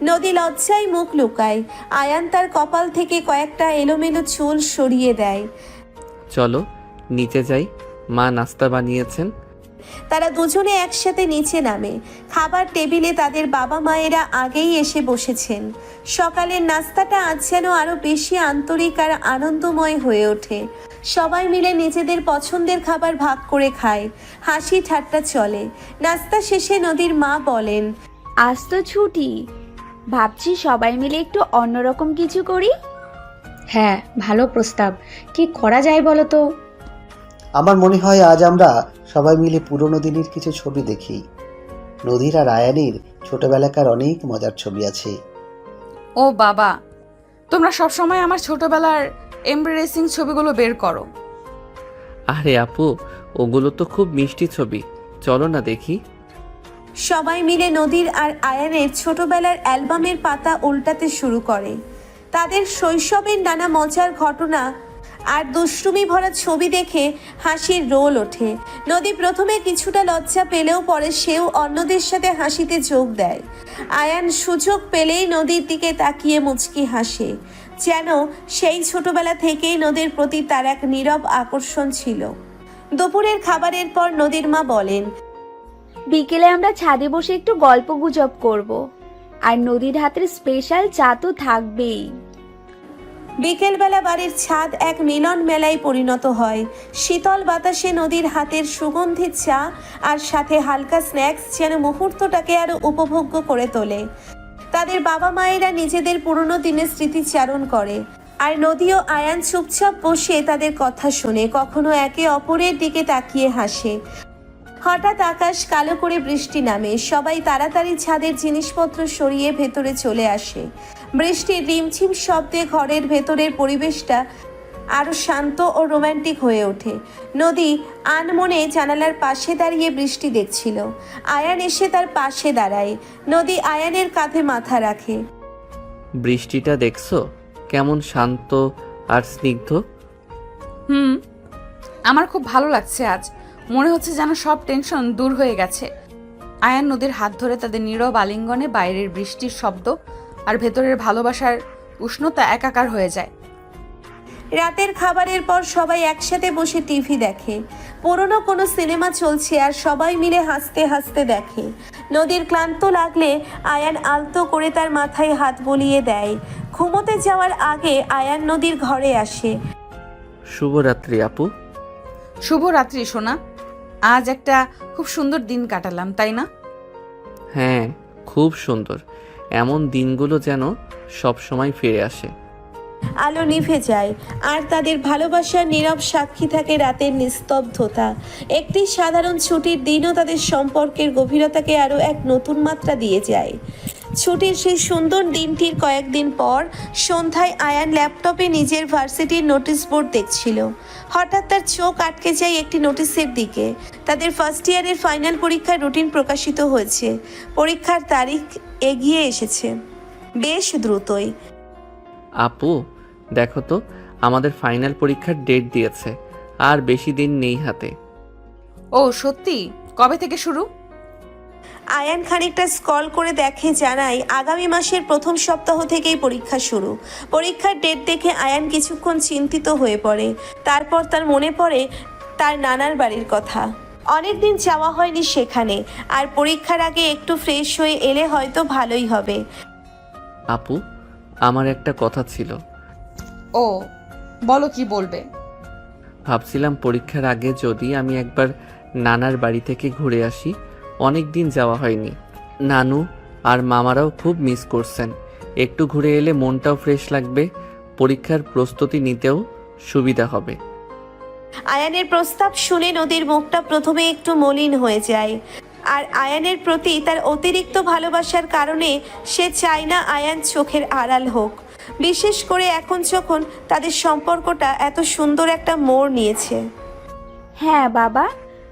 নদী লজ্জায় মুখ লুকায়। আয়ান তার কপাল থেকে কয়েকটা এলোমেলো চুল সরিয়ে দেয়। চলো নিচে যাই, মা নাস্তা বানিয়েছেন। তারা দুজনে একসাথে নিচে নামে। খাবার টেবিলে তাদের বাবা মায়েরা আগেই এসে বসেছেন। সকালের নাস্তাটা আজ যেন আরো বেশি আন্তরিক আর আনন্দময় হয়ে ওঠে। সবাই মিলে নিজেদের পছন্দের খাবার ভাগ করে খায়, হাসি ঠাট্টা চলে। নাস্তা শেষে নদীর মা বলেন, আজ তো ছুটি, ভাবছি সবাই মিলে একটু অন্যরকম কিছু করি। হ্যাঁ, ভালো প্রস্তাব। কি করা যায় বলো তো? আমার মনে হয় আজ আমরা সবাই মিলে পুরনো দিনের কিছু ছবি দেখি। নদীর আর আয়ানের ছোটবেলাকার অনেক মজার ছবি আছে। ও বাবা, তোমরা সবসময় আমার ছোটবেলার এমব্রেসিং ছবিগুলো বের করো। আরে আপু, ওগুলো তো খুব মিষ্টি ছবি, চলো না দেখি। সবাই মিলে নদীর আর আয়ানের ছোটবেলার অ্যালবামের পাতা উল্টাতে শুরু করে। তাদের শৈশবের নানা মজার ঘটনা আর দুষ্টুমি ভরা ছবি দেখে হাসির রোল ওঠে। নদী প্রথমে কিছুটা লজ্জা পেলেও পরে সেও অন্যদের সাথে হাসিতে যোগ দেয়। আয়ান সুযোগ পেলেই নদীর দিকে তাকিয়ে মুচকি হাসে, যেন সেই ছোটবেলা থেকেই নদীর প্রতি তার এক নীরব আকর্ষণ ছিল। দুপুরের খাবারের পর নদীর মা বলেন, বিকেলে আমরা ছাদে বসে একটু গল্প গুজব করব। আর নদীর হাতের স্পেশাল চা তো থাকবেই। বিকেলবেলা বাড়ির ছাদ এক মিলন মেলায় পরিণত হয়। শীতল বাতাসে নদীর হাতের সুগন্ধি চা আর সাথে হালকা স্ন্যাক্স যেন মুহূর্তটাকে আরো উপভোগ্য করে তোলে। তাদের বাবা মায়েরা নিজেদের পুরনো দিনের স্মৃতিচারণ করে, আর নদী ও আয়ান চুপচাপ বসে তাদের কথা শুনে, কখনো একে অপরের দিকে তাকিয়ে হাসে। হঠাৎ আকাশ কালো করে বৃষ্টি নামে। সবাই তাড়াতাড়ি ছাদের জিনিসপত্র সরিয়ে ভেতরে চলে আসে। বৃষ্টির রিমঝিম শব্দে ঘরের ভেতরের পরিবেশটা আরো শান্ত ও রোমান্টিক হয়ে ওঠে। নদী আনমনে জানালার পাশে দাঁড়িয়ে বৃষ্টি দেখছিল। আয়ান এসে তার পাশে দাঁড়ায়। নদী আয়ানের কাঁধে মাথা রাখে। বৃষ্টিটা দেখছো কেমন শান্ত আর স্নিগ্ধ? আমার খুব ভালো লাগছে আজ। মনে হচ্ছে যেন সব টেনশন দূর হয়ে গেছে। আয়ান নদীর হাত ধরে তাদের নীরব আলিঙ্গনে বাইরের বৃষ্টির শব্দ আর ভেতরের ভালোবাসার উষ্ণতা একাকার হয়ে যায়। রাতের খাবারের পর সবাই একসাথে বসে টিভি দেখে। পুরনো কোনো সিনেমা চলছে আর সবাই মিলে হাসতে হাসতে দেখে। নদীর ক্লান্ত লাগলে আয়ান আলতো করে তার মাথায় হাত বুলিয়ে দেয়। ঘুমোতে যাওয়ার আগে আয়ান নদীর ঘরে আসে। শুভরাত্রি আপু। শুভরাত্রি সোনা। আজ একটা খুব সুন্দর দিন কাটালাম, তাই না? হ্যাঁ, খুব সুন্দর। এমন দিনগুলো যেন সব সময় ফিরে আসে। আলো নিভে যায় আর তাদের ভালোবাসার নীরব সাক্ষী থাকে রাতের নিস্তব্ধতা। একটি সাধারণ ছুটির দিনও তাদের সম্পর্কের গভীরতাকে আরও এক নতুন মাত্রা দিয়ে যায়। ছুটির সেই সুন্দর দিনটির কয়েকদিন পর সন্ধ্যায় আয়ান ল্যাপটপে নিজের ভার্সিটির নোটিশ বোর্ড দেখছিল। হঠাৎ তার চোখ আটকে যায় একটি নোটিশের দিকে। তাদের ফার্স্ট ইয়ারের ফাইনাল পরীক্ষার রুটিন প্রকাশিত হয়েছে। পরীক্ষার তারিখ এগিয়ে এসেছে, বেশ দ্রুতই। আপু দেখো তো, আমাদের ফাইনাল পরীক্ষার ডেট দিয়েছে, আর বেশি দিন নেই হাতে। ও সত্যি? কবে থেকে শুরু? আয়ান খানিকটা স্ক্রল করে দেখে, জানায় আগামী মাসের প্রথম সপ্তাহ থেকেই পরীক্ষা শুরু। পরীক্ষার ডেট দেখে আয়ান কিছুক্ষণ চিন্তিত হয়ে পড়ে। তারপর তার মনে পড়ে তার নানার বাড়ির কথা। অনেকদিন যাওয়া হয়নি সেখানে, আর পরীক্ষার আগে একটু ফ্রেশ হয়ে এলে হয়তো ভালোই হবে। আপু, আমার একটা কথা ছিল। ও বলো, কি বলবে? ভাবছিলাম পরীক্ষার আগে যদি আমি একবার নানার বাড়ি থেকে ঘুরে আসি। অনেক দিন যাওয়া হয়নি। নানু আর মামারাও খুব মিস করছেন। একটু ঘুরে এলে মনটাও ফ্রেশ লাগবে, পরীক্ষার প্রস্তুতি নিতেও সুবিধা হবে। আয়ানের প্রস্তাব শুনে নদীর মুখটা প্রথমে একটু মলিন হয়ে যায়। আর আয়ানের প্রতি তার অতিরিক্ত ভালোবাসার কারণে সে চায় না আয়ান চোখের আড়াল হোক, বিশেষ করে এখন যখন তাদের সম্পর্কটা এত সুন্দর একটা মোড় নিয়েছে। হ্যাঁ বাবা,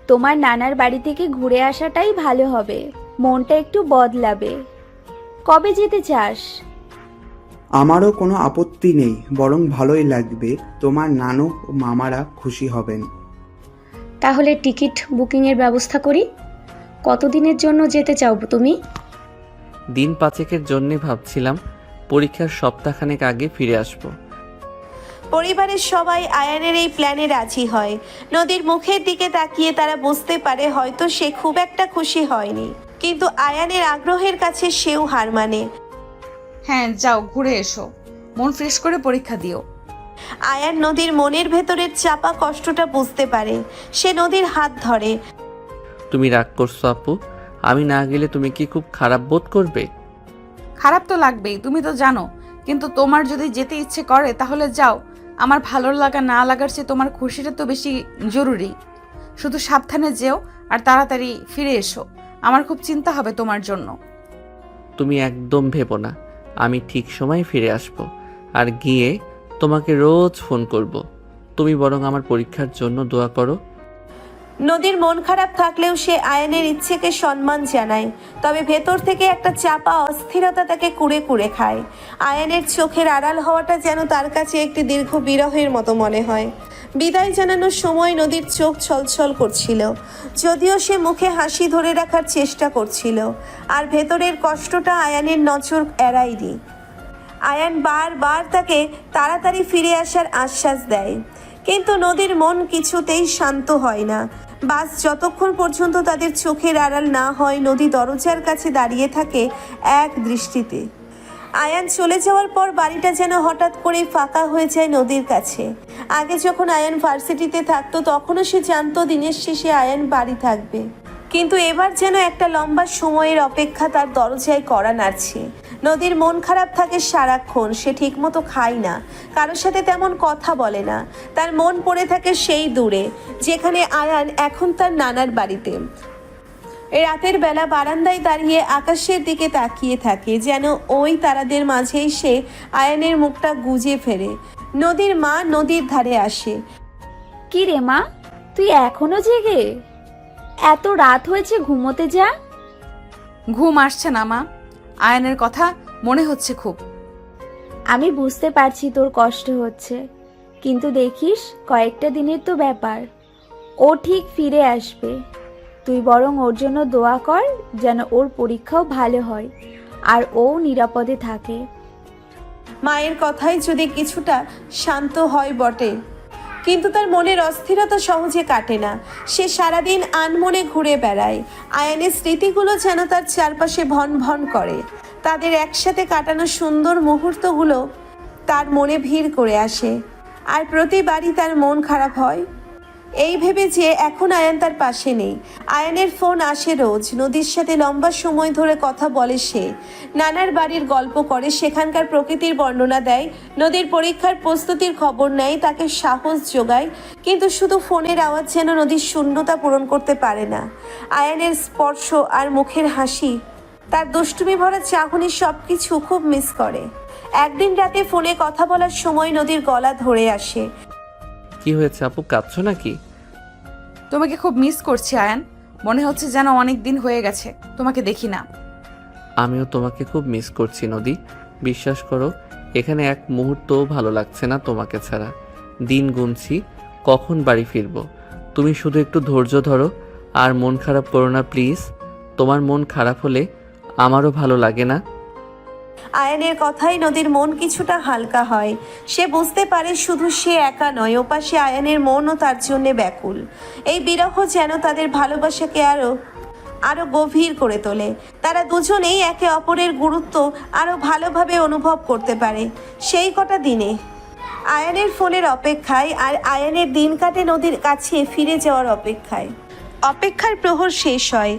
তোমার নানার বাড়ি থেকে ঘুরে আসাটাই ভালো হবে। মনটা একটু বদলাবে। কবে যেতে চাস? আমারও কোনো আপত্তি নেই, বরং ভালোই লাগবে। তোমার নানু ও মামারা খুশি হবেন। তাহলে টিকিট বুকিংয়ের ব্যবস্থা করি। কতদিনের জন্য যেতে চাও তুমি? দিন 5 জন্যে ভাবছিলাম। পরীক্ষার সপ্তাহখানেক আগে ফিরে আসব। পরিবারের সবাই আয়ানের এই প্ল্যানে রাজি হয়। নদীর মুখের দিকে তাকিয়ে তারা বুঝতে পারে হয়তো সে খুব একটা খুশি হয়নি, কিন্তু আয়ানের আগ্রহের কাছে সেও হার মানে। হ্যাঁ যাও, ঘুরে এসো, মন ফ্রেশ করে পরীক্ষা দিও। আয়ান নদীর মনের ভেতরের চাপা কষ্টটা বুঝতে পারে। সে নদীর হাত ধরে। তুমি রাগ করছো আপু? আমি না গেলে তুমি কি খুব খারাপ বোধ করবে? খারাপ তো লাগবেই, তুমি তো জানো। কিন্তু তোমার যদি যেতে ইচ্ছে করে তাহলে যাও। আমার ভালো লাগা না লাগার চেয়ে তোমার খুশিটা তো বেশি জরুরি। শুধু সাবধানে যেও আর তাড়াতাড়ি ফিরে এসো, আমার খুব চিন্তা হবে তোমার জন্য। তুমি একদম ভেবো না, আমি ঠিক সময় ফিরে আসব আর গিয়ে তোমাকে রোজ ফোন করব। তুমি বরং আমার পরীক্ষার জন্য দোয়া করো। নদীর মন খারাপ থাকলেও সে আয়ানের ইচ্ছেকে সম্মান জানায়, তবে ভেতর থেকে একটা চাপা অস্থিরতা তাকে কুড়ে কুড়ে খায়। আয়ানের চোখের আড়াল হওয়াটা যেন তার কাছে একটি দীর্ঘ বিরহের মতো মনে হয়। বিদায় জানানোর সময় নদীর চোখ ছলছল করছিল, যদিও সে মুখে হাসি ধরে রাখার চেষ্টা করছিল, আর ভেতরের কষ্টটা আয়ানের নজর এড়ায়নি। আয়ান বারবার তাকে তাড়াতাড়ি ফিরে আসার আশ্বাস দেয়, কিন্তু নদীর মন কিছুতেই শান্ত হয় না। বাস যতক্ষণ পর্যন্ত তাদের চোখের আড়াল না হয়, নদী দরজার কাছে দাঁড়িয়ে থাকে এক দৃষ্টিতে। আয়ান চলে যাওয়ার পর বাড়িটা যেন হঠাৎ করেই ফাঁকা হয়ে যায় নদীর কাছে। আগে যখন আয়ান ভার্সিটিতে থাকতো তখনও সে জানতো দিনের শেষে আয়ান বাড়ি থাকবে, কিন্তু এবার যেন একটা লম্বা সময়ের অপেক্ষা তার দরজায় কড়া নাড়ছে। নদীর মন খারাপ থাকে সারাক্ষণ, সে ঠিকমতো খায় না, কারোর সাথে তেমন কথা বলে না। তার মন পড়ে থাকে সেই দূরে, যেখানে আয়ান এখন তার নানার বাড়িতে। রাতের বেলা বারান্দায় দাঁড়িয়ে আকাশের দিকে তাকিয়ে থাকে, যেন ওই তারাদের মাঝেই সে আয়ানের মুখটা গুজে ফেরে। নদীর মা নদীর ধারে আসে। কি রে মা, তুই এখনো জেগে? এত রাত হয়েছে, ঘুমোতে যা। ঘুম আসছে না মা, আয়ানের কথা মনে হচ্ছে খুব। আমি বুঝতে পারছি তোর কষ্ট হচ্ছে, কিন্তু দেখিস কয়েকটা দিনের তো ব্যাপার, ও ঠিক ফিরে আসবে। তুই বরং ওর জন্য দোয়া কর যেন ওর পরীক্ষাও ভালো হয় আর ও নিরাপদে থাকে। মায়ের কথাই যদি কিছুটা শান্ত হয় বটে, কিন্তু তার মনের অস্থিরতা সহজে কাটে না। সে সারাদিন আনমনে ঘুরে বেড়ায়। আয়ানের স্মৃতিগুলো যেন তার চারপাশে ভন ভন করে। তাদের একসাথে কাটানো সুন্দর মুহূর্তগুলো তার মনে ভিড় করে আসে, আর প্রতিবারই তার মন খারাপ হয় এই ভেবে যে এখন আয়ান তার পাশে নেই। আয়ানের ফোন আসে রোজ, নদীর সাথে লম্বা সময় ধরে কথা বলে সে। নানার বাড়ির গল্প করে, সেখানকার প্রকৃতির বর্ণনা দেয়, নদীর পরীক্ষার প্রস্তুতির খবর নেয়, তাকে সাহস যোগায়। কিন্তু শুধু ফোনের আওয়াজ যেন নদীর শূন্যতা পূরণ করতে পারে না। আয়ানের স্পর্শ আর মুখের হাসি, তার দুষ্টুমি ভরা চাহনি সব কিছু খুব মিস করে। একদিন রাতে ফোনে কথা বলার সময় নদীর গলা ধরে আসে। কি হয়েছে আপু, কাঁদছো নাকি? তোমাকে খুব মিস করছি আয়ান, মনে হচ্ছে যেন অনেক দিন হয়ে গেছে তোমাকে দেখি না। আমিও তোমাকে খুব মিস করছি নদী, বিশ্বাস করো এখানে এক মুহূর্তও ভালো লাগছে না তোমাকে ছাড়া। দিন গুনছি কখন বাড়ি ফিরবো। তুমি শুধু একটু ধৈর্য ধরো আর মন খারাপ করো না প্লিজ। তোমার মন খারাপ হলে আমারও ভালো লাগে না। আয়ানের কথাই নদীর মন কিছুটা হালকা হয়। সে বুঝতে পারে শুধু সে একা নয়, ওপাশে আয়ানের মনও তার জন্য ব্যাকুল। এই বিরহ যেন তাদের ভালোবাসাকে আরো গভীর করে তোলে। তারা দুজনেই একে অপরের গুরুত্ব আরো ভালোভাবে অনুভব করতে পারে সেই কটা দিনে। আয়ানের ফোনের অপেক্ষায় আর আয়ানের দিন কাটে নদীর কাছে ফিরে যাওয়ার অপেক্ষায়। অপেক্ষার প্রহর শেষ হয়।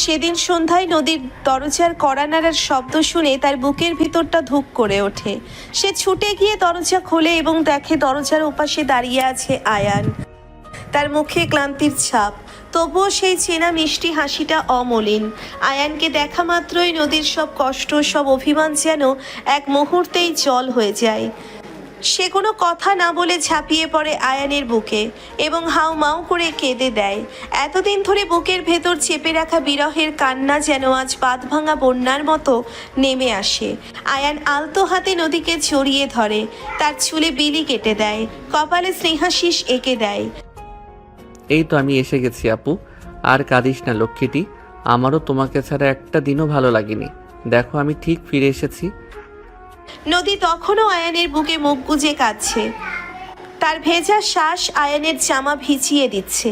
সেদিন সন্ধ্যায় নদীর দরজার কড়া নাড়ার শব্দ শুনে তার বুকের ভিতরটা ধুক করে ওঠে। সে ছুটে গিয়ে দরজা খোলে এবং দেখে দরজার ওপাশে দাঁড়িয়ে আছে আয়ান। তার মুখে ক্লান্তির ছাপ, তবুও সেই চেনা মিষ্টি হাসিটা অমলিন। আয়ানকে দেখা মাত্রই নদীর সব কষ্ট, সব অভিমান যেন এক মুহূর্তেই জল হয়ে যায়। সে কোনো কথা না বলে ঝাঁপিয়ে পড়ে আয়ানের বুকে এবং হাউমাউ করে কেঁদে দেয়। এতদিন ধরে বুকের ভেতর চেপে রাখা বিরহের কান্না যেন আজ বাঁধ ভাঙা বন্যার মতো নেমে আসে। আয়ান আলতো হাতে নদীকে জড়িয়ে ধরে, তার চুলে বিলি কেটে দেয়, কপালে স্নেহাশিস এঁকে দেয়। এই তো আমি এসে গেছি আপু, আর কাঁদিস না লক্ষ্মীটি। আমারও তোমাকে ছাড়া একটা দিনও ভালো লাগেনি। দেখো আমি ঠিক ফিরে এসেছি। নদী তখনও আয়ানের বুকে মুখ গুজে কাঁদছে। তার ভেজা শ্বাস আয়ানের জামা ভিজিয়ে দিচ্ছে।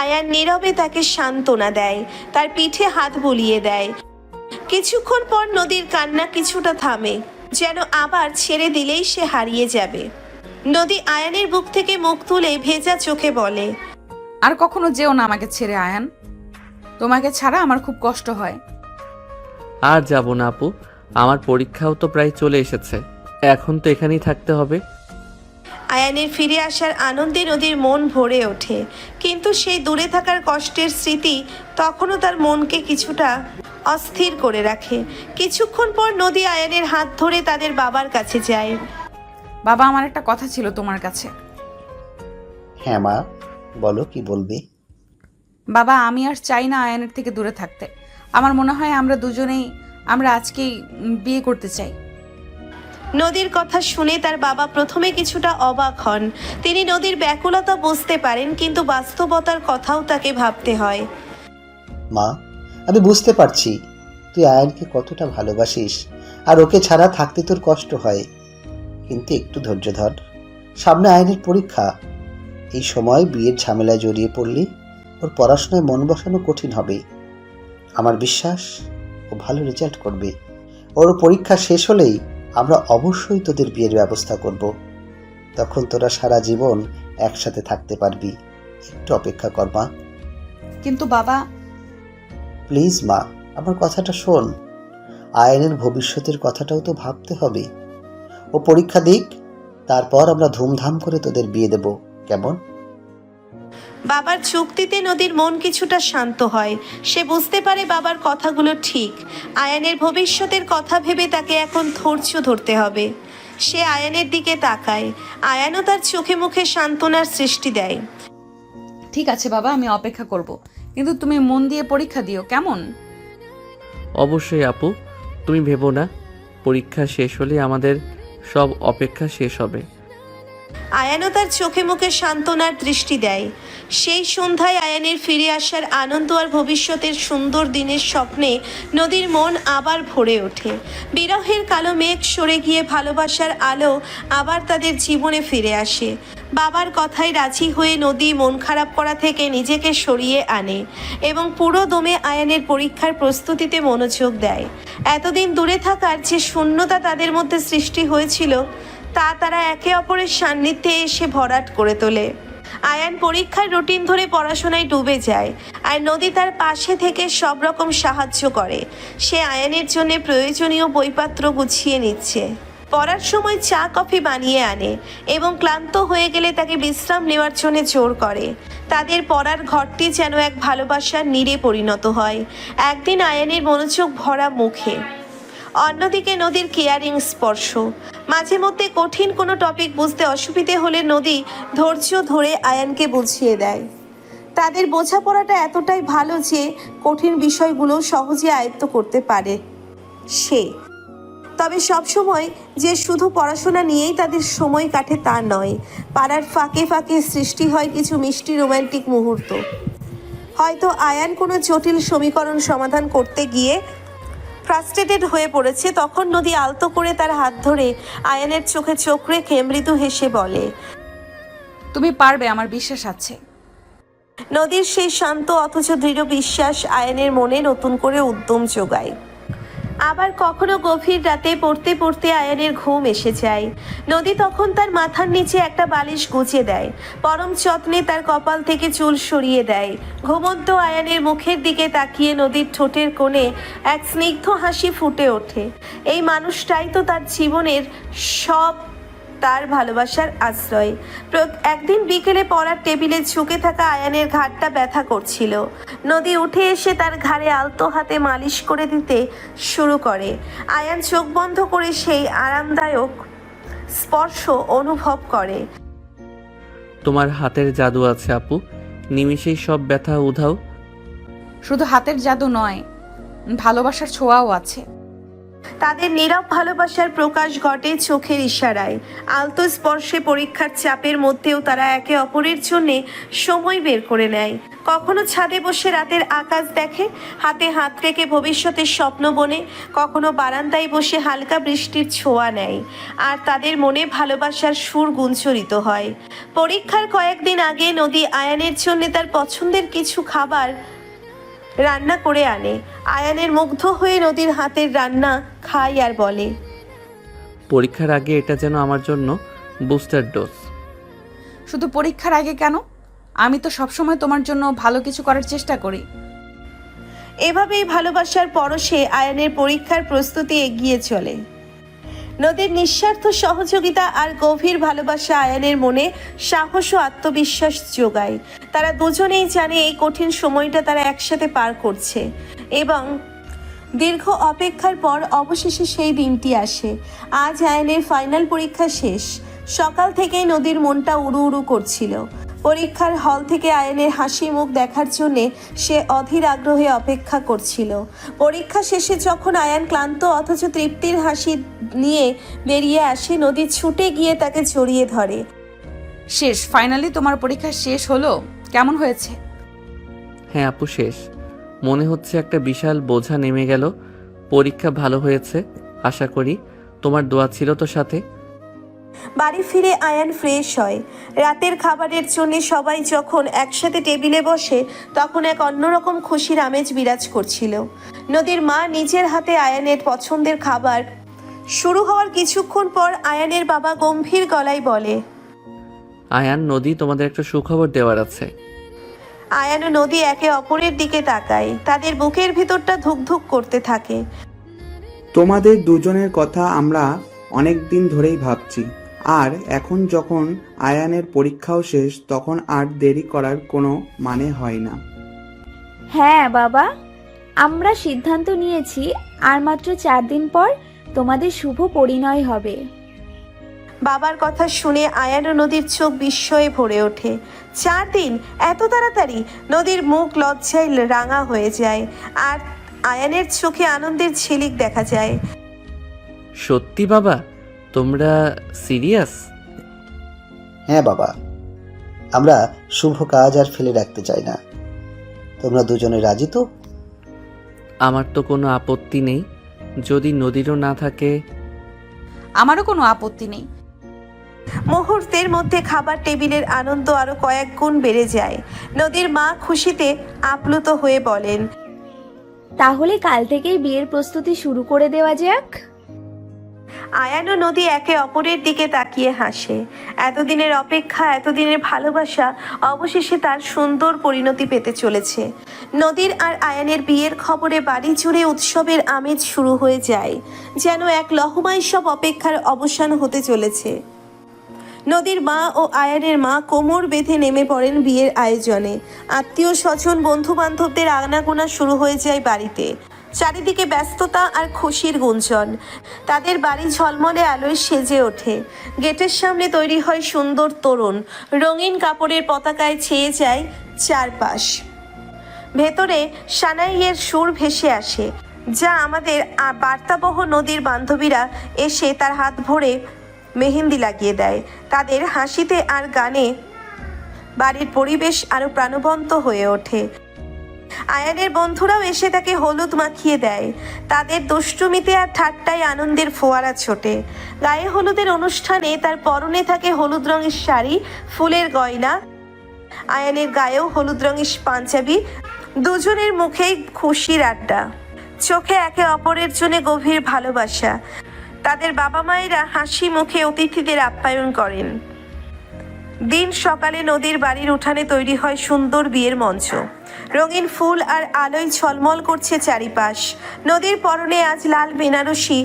আয়ান নীরবে তাকে সান্ত্বনা দেয়, তার পিঠে হাত বুলিয়ে দেয়। কিছুক্ষণ পর নদীর কান্না কিছুটা থামে, যেন আবার ছেড়ে দিলেই সে হারিয়ে যাবে। নদী আয়ানের বুক থেকে মুখ তুলে ভেজা চোখে বলে, আর কখনো যেও না আমাকে ছেড়ে আয়ান, তোমাকে ছাড়া আমার খুব কষ্ট হয়। আর যাব না আপু, আমার পরীক্ষাও তো প্রায় চলে এসেছে, এখন তো এখানেই থাকতে হবে। আয়ানের ফিরে আসার আনন্দে নদীর মন ভরে ওঠে, কিন্তু সেই দূরে থাকার কষ্টের স্মৃতি তখনও তার মনকে কিছুটা অস্থির করে রাখে। কিছুক্ষণ পর নদী আয়ানের হাত ধরে তাদের বাবার কাছে যায়। বাবা, আমার একটা কথা ছিল তোমার কাছে। হ্যাঁ মা, বলো কি বলবে। বাবা, আমি আর চাই না আয়ানের থেকে দূরে থাকতে। আমার মনে হয় আমরা আজকেই বিয়ে করতে চাই। নদীর কথা শুনে তার বাবা প্রথমে কিছুটা অবাক হন। তিনি নদীর ব্যাকুলতা বুঝতে পারেন, কিন্তু বাস্তবতার কথাও তাকে ভাবতে হয়। মা, আমি বুঝতে পারছি তুই আয়ানকে কতটা ভালোবাসিস, আর ওকে ছাড়া থাকতে তোর কষ্ট হয়। কিন্তু একটু ধৈর্য ধর, সামনে আয়ানের পরীক্ষা। এই সময় বিয়ের ঝামেলায় জড়িয়ে পড়লে ওর পড়াশোনায় মন বসানো কঠিন হবে। আমার বিশ্বাস ও ভালো রেজাল্ট করবে। ওর পরীক্ষা শেষ হলেই আমরা অবশ্যই তোদের বিয়ের ব্যবস্থা করব। তখন তোরা সারা জীবন একসাথে থাকতে পারবি। একটু অপেক্ষা কর মা। কিন্তু বাবা, প্লিজ মা, আমার কথাটা শোন। আয়ানের ভবিষ্যতের কথাটাও তো ভাবতে হবে। ও পরীক্ষা দিক, তারপর আমরা ধুমধাম করে তোদের বিয়ে দেব, কেমন? বাবার যুক্তিতে নদীর মন কিছুটা শান্ত হয়। সে বুঝতে পারে বাবার কথাগুলো ঠিক। আয়ানের ভবিষ্যতের কথা ভেবে তাকে এখন ধৈর্য ধরতে হবে। সে আয়ানের দিকে তাকায়। আয়ানও তার চোখে মুখে সান্ত্বনার সৃষ্টি দেয়। ঠিক আছে বাবা, আমি অপেক্ষা করব, কিন্তু তুমি মন দিয়ে পরীক্ষা দিও, কেমন? অবশ্যই আপু, তুমি ভেবো না। পরীক্ষা শেষ হলে আমাদের সব অপেক্ষা শেষ হবে। আয়ানও তার চোখে মুখে সান্ত্বনার দৃষ্টি দেয়। সেই সন্ধ্যায় আয়ানের ফিরে আসার আনন্দ আর ভবিষ্যতের সুন্দর দিনের স্বপ্নে নদীর মন আবার ভরে ওঠে। বিরহের কালো মেঘ সরে গিয়ে ভালোবাসার আলো আবার তাদের জীবনে ফিরে আসে। বাবার কথায় রাজি হয়ে নদী মন খারাপ করা থেকে নিজেকে সরিয়ে আনে এবং পুরো দমে আয়ানের পরীক্ষার প্রস্তুতিতে মনোযোগ দেয়। এতদিন দূরে থাকার যে শূন্যতা তাদের মধ্যে সৃষ্টি হয়েছিল, তা তারা একে অপরের সান্নিধ্যে এসে ভরাট করে তোলে। আয়ান পরীক্ষার রুটিন ধরে পড়াশোনায় ডুবে যায়, আর নদী তার পাশে থেকে সব রকম সাহায্য করে। সে আয়ানের জন্য প্রয়োজনীয় বইপত্র গুছিয়ে নিচ্ছে, পড়ার সময় চা কফি বানিয়ে আনে এবং ক্লান্ত হয়ে গেলে তাকে বিশ্রাম নেওয়ার জন্য জোর করে। তাদের পড়ার ঘরটি যেন এক ভালোবাসার নীড়ে পরিণত হয়। একদিন আয়ানের মনোযোগ ভরা মুখে, অন্যদিকে নদীর কেয়ারিং স্পর্শ। মাঝে মধ্যে কঠিন কোনো টপিক বুঝতে অসুবিধে হলে নদী ধৈর্য ধরে আয়ানকে বুঝিয়ে দেয়। তাদের বোঝাপড়াটা এতটাই ভালো যে কঠিন বিষয়গুলো সহজে আয়ত্ত করতে পারে সে। তবে সবসময় যে শুধু পড়াশোনা নিয়েই তাদের সময় কাটে তা নয়। পাড়ার ফাঁকে ফাঁকে সৃষ্টি হয় কিছু মিষ্টি রোমান্টিক মুহূর্ত। হয়তো আয়ান কোনো জটিল সমীকরণ সমাধান করতে গিয়ে ফ্রাস্ট্রেটেড হয়ে পড়েছে, তখন নদী আলতো করে তার হাত ধরে আয়ানের চোখে চোখ রেখে মৃদু হেসে বলে, তুমি পারবে, আমার বিশ্বাস আছে। নদীর সেই শান্ত অথচ দৃঢ় বিশ্বাস আয়ানের মনে নতুন করে উদ্যম যোগায়। আবার কখনো গভীর রাতে পড়তে পড়তে আয়ানের ঘুম এসে যায়। নদী তখন তার মাথার নিচে একটা বালিশ গুছিয়ে দেয়, পরম যত্নে তার কপাল থেকে চুল সরিয়ে দেয়। ঘুমন্ত আয়ানের মুখের দিকে তাকিয়ে নদীর ঠোঁটের কোণে এক স্নিগ্ধ হাসি ফুটে ওঠে। এই মানুষটাই তো তার জীবনের সব, তার ভালোবাসার আশ্রয়। একদিন বিকেলে পড়ার টেবিলে ঝুঁকে থাকা আয়ানের ঘাড়টা ব্যথা করছিল। নদী উঠে এসে তার ঘাড়ে আলতো হাতে মালিশ করে দিতে শুরু করে। আয়ান চোখ বন্ধ করে সেই আরামদায়ক স্পর্শ অনুভব করে। তোমার হাতের জাদু আছে আপু, নিমিষেই সব ব্যথা উধাও। শুধু হাতের জাদু নয়, ভালোবাসার ছোঁয়াও আছে। তাদের নীরব ভালোবাসার প্রকাশ ঘটে চোখের ইশারায়। আলতো স্পর্শে পরীক্ষার চাপের মধ্যেও তারা একে অপরের জন্যে সময় বের করে নেয়। কখনো ছাদে বসে রাতের আকাশ দেখে, হাতে হাত রেখে ভবিষ্যতের স্বপ্ন বনে, কখনো বারান্দায় বসে হালকা বৃষ্টির ছোঁয়া নেয়, আর তাদের মনে ভালোবাসার সুর গুঞ্জরিত হয়। পরীক্ষার কয়েকদিন আগে নদী আয়ানের জন্য তার পছন্দের কিছু খাবার রান্না করে আনে। আয়ানের মুগ্ধ হয়ে নদীর হাতের রান্না খায় আর বলে, পরীক্ষার আগে এটা যেন আমার জন্য বুস্টার ডোজ। শুধু পরীক্ষার আগে কেন, আমি তো সবসময় তোমার জন্য ভালো কিছু করার চেষ্টা করি। এভাবেই ভালোবাসার পরশে আয়ানের পরীক্ষার প্রস্তুতি এগিয়ে চলে। নদীর নিঃস্বার্থ সহযোগিতা আর গভীর ভালোবাসা আয়ানের মনে সাহস ও আত্মবিশ্বাস যোগায়। তারা দুজনেই জানে এই কঠিন সময়টা তারা একসাথে পার করছে এবং দীর্ঘ অপেক্ষার পর অবশেষে সেই দিনটি আসে। আজ আয়ানের ফাইনাল পরীক্ষা শেষ। সকাল থেকেই নদীর মনটা উড়ু উড়ু করছিল। পরীক্ষার হল থেকে আয়ানের হাসি মুখ দেখার জন্য সে অধীর আগ্রহে অপেক্ষা করছিল। পরীক্ষা শেষে যখন আয়ান ক্লান্ত অথচ তৃপ্তির হাসি নিয়ে বেরিয়ে আসে, নদী ছুটে গিয়ে তাকে জড়িয়ে ধরে। শেষ, ফাইনালি তোমার পরীক্ষা শেষ হলো, কেমন হয়েছে? হ্যাঁ আপু, শেষ। মনে হচ্ছে একটা বিশাল বোঝা নেমে গেল। পরীক্ষা ভালো হয়েছে আশা করি। তোমার দোয়া ছিল তো সাথে। বাড়ি ফিরে আয়ান ফ্রেশ হয়। রাতের খাবারের জন্য সবাই যখন একসাথে টেবিলে বসে তখন এক অন্যরকম খুশির আমেজ বিরাজ করছিল। নদীর মা নিজের হাতে আয়ানের পছন্দের খাবার শুরু হওয়ার কিছুক্ষণ পর আয়ানের বাবা গম্ভীর গলায় বলে, আয়ান, নদী, তোমাদের একটা সুখবর দেওয়ার আছে। আয়ান ও নদী একে অপরের দিকে তাকায়। তাদের বুকের ভিতরটা ধুকধুক করতে থাকে। তোমাদের দুজনের কথা আমরা অনেক দিন ধরেই ভাবছি, আর এখন যখন আয়ানের পরীক্ষাও শেষ তখন আর দেরি করার কোনো মানে হয় না। হ্যাঁ বাবা, আমরা সিদ্ধান্ত নিয়েছি আর মাত্র 4 দিন পর তোমাদের শুভ পরিণয় হবে। বাবার কথা শুনে আয়ান ও নদীর চোখ বিস্ময়ে ভরে ওঠে। 4 দিন? এত তাড়াতাড়ি? নদীর মুখ লজ্জায় রাঙা হয়ে যায় আর আয়ানের চোখে আনন্দের ঝিলিক দেখা যায়। সত্যি বাবা, তোমরা সিরিয়াস? হ্যাঁ বাবা, আমরা শুভ কাজ আর ফেলে রাখতে চাই না। তোমরা দুজনে রাজি তো? আমার তো কোনো আপত্তি নেই, যদি নদীরও না থাকে। আমারও কোনো আপত্তি নেই। মুহূর্তের মধ্যে খাবার টেবিলের আনন্দ আরো কয়েক গুণ বেড়ে যায়। নদীর মা খুশিতে আপ্লুত হয়ে বলেন, তাহলে কাল থেকেই বিয়ের প্রস্তুতি শুরু করে দেওয়া যাক। আয়ান ও নদী একে অপরের দিকে তাকিয়ে হাসে। এতদিনের অপেক্ষা, এতদিনের ভালোবাসা অবশেষে তার সুন্দর পরিণতি পেতে চলেছে। নদীর আর আয়ানের বিয়ের খবরে বাড়ি জুড়ে উৎসবের আমেজ শুরু হয়ে যায়, যেন এক লহমায় সব অপেক্ষার অবসান হতে চলেছে। নদীর মা ও আয়ানের মা কোমর বেঁধে নেমে পড়েন বিয়ের আয়োজনে। আত্মীয় স্বজন, বন্ধু বান্ধবদের আনাগোনা শুরু হয়ে যায় বাড়িতে। চারিদিকে ব্যস্ততা আর খুশির গুঞ্জন। তাদের বাড়ি ঝলমলে আলোয় সেজে ওঠে। গেটের সামনে তৈরি হয় সুন্দর তোরণ। রঙিন কাপড়ের পতাকায় ছেয়ে যায় চারপাশ। ভেতরে সানাইয়ের সুর ভেসে আসে, যা আমাদের বার্তাবহ নদীর বান্ধবীরা এসে তার হাত ভরে মেহেন্দি লাগিয়ে দেয়। তাদের হাসিতে আর গানে বাড়ির পরিবেশ আরো প্রাণবন্ত হয়ে ওঠে। আয়ানের বন্ধুরাও এসে তাকে হলুদ মাখিয়ে দেয়। তাদের দুষ্টুমিতে আর ঠাট্টায় আনন্দের ফোয়ারা ছোটে। গায়ে হলুদের অনুষ্ঠানে তার পরনে থাকে হলুদ রঙের শাড়ি, ফুলের গয়না। আয়ানের গায়েও হলুদ রঙের পাঞ্জাবি। দুজনের মুখেই খুশির আড্ডা, চোখে একে অপরের জন্য গভীর ভালোবাসা। তাদের বাবা মায়েরা হাসি মুখে অতিথিদের আপ্যায়ন করেন। দিন সকালে নদীর বাড়ির উঠানে তৈরি হয় সুন্দর বিয়ের মঞ্চ। রঙিন ফুল আর আলোয় ঝলমল করছে চারিপাশ। নদীর পরনে আজ লাল বেনারসি,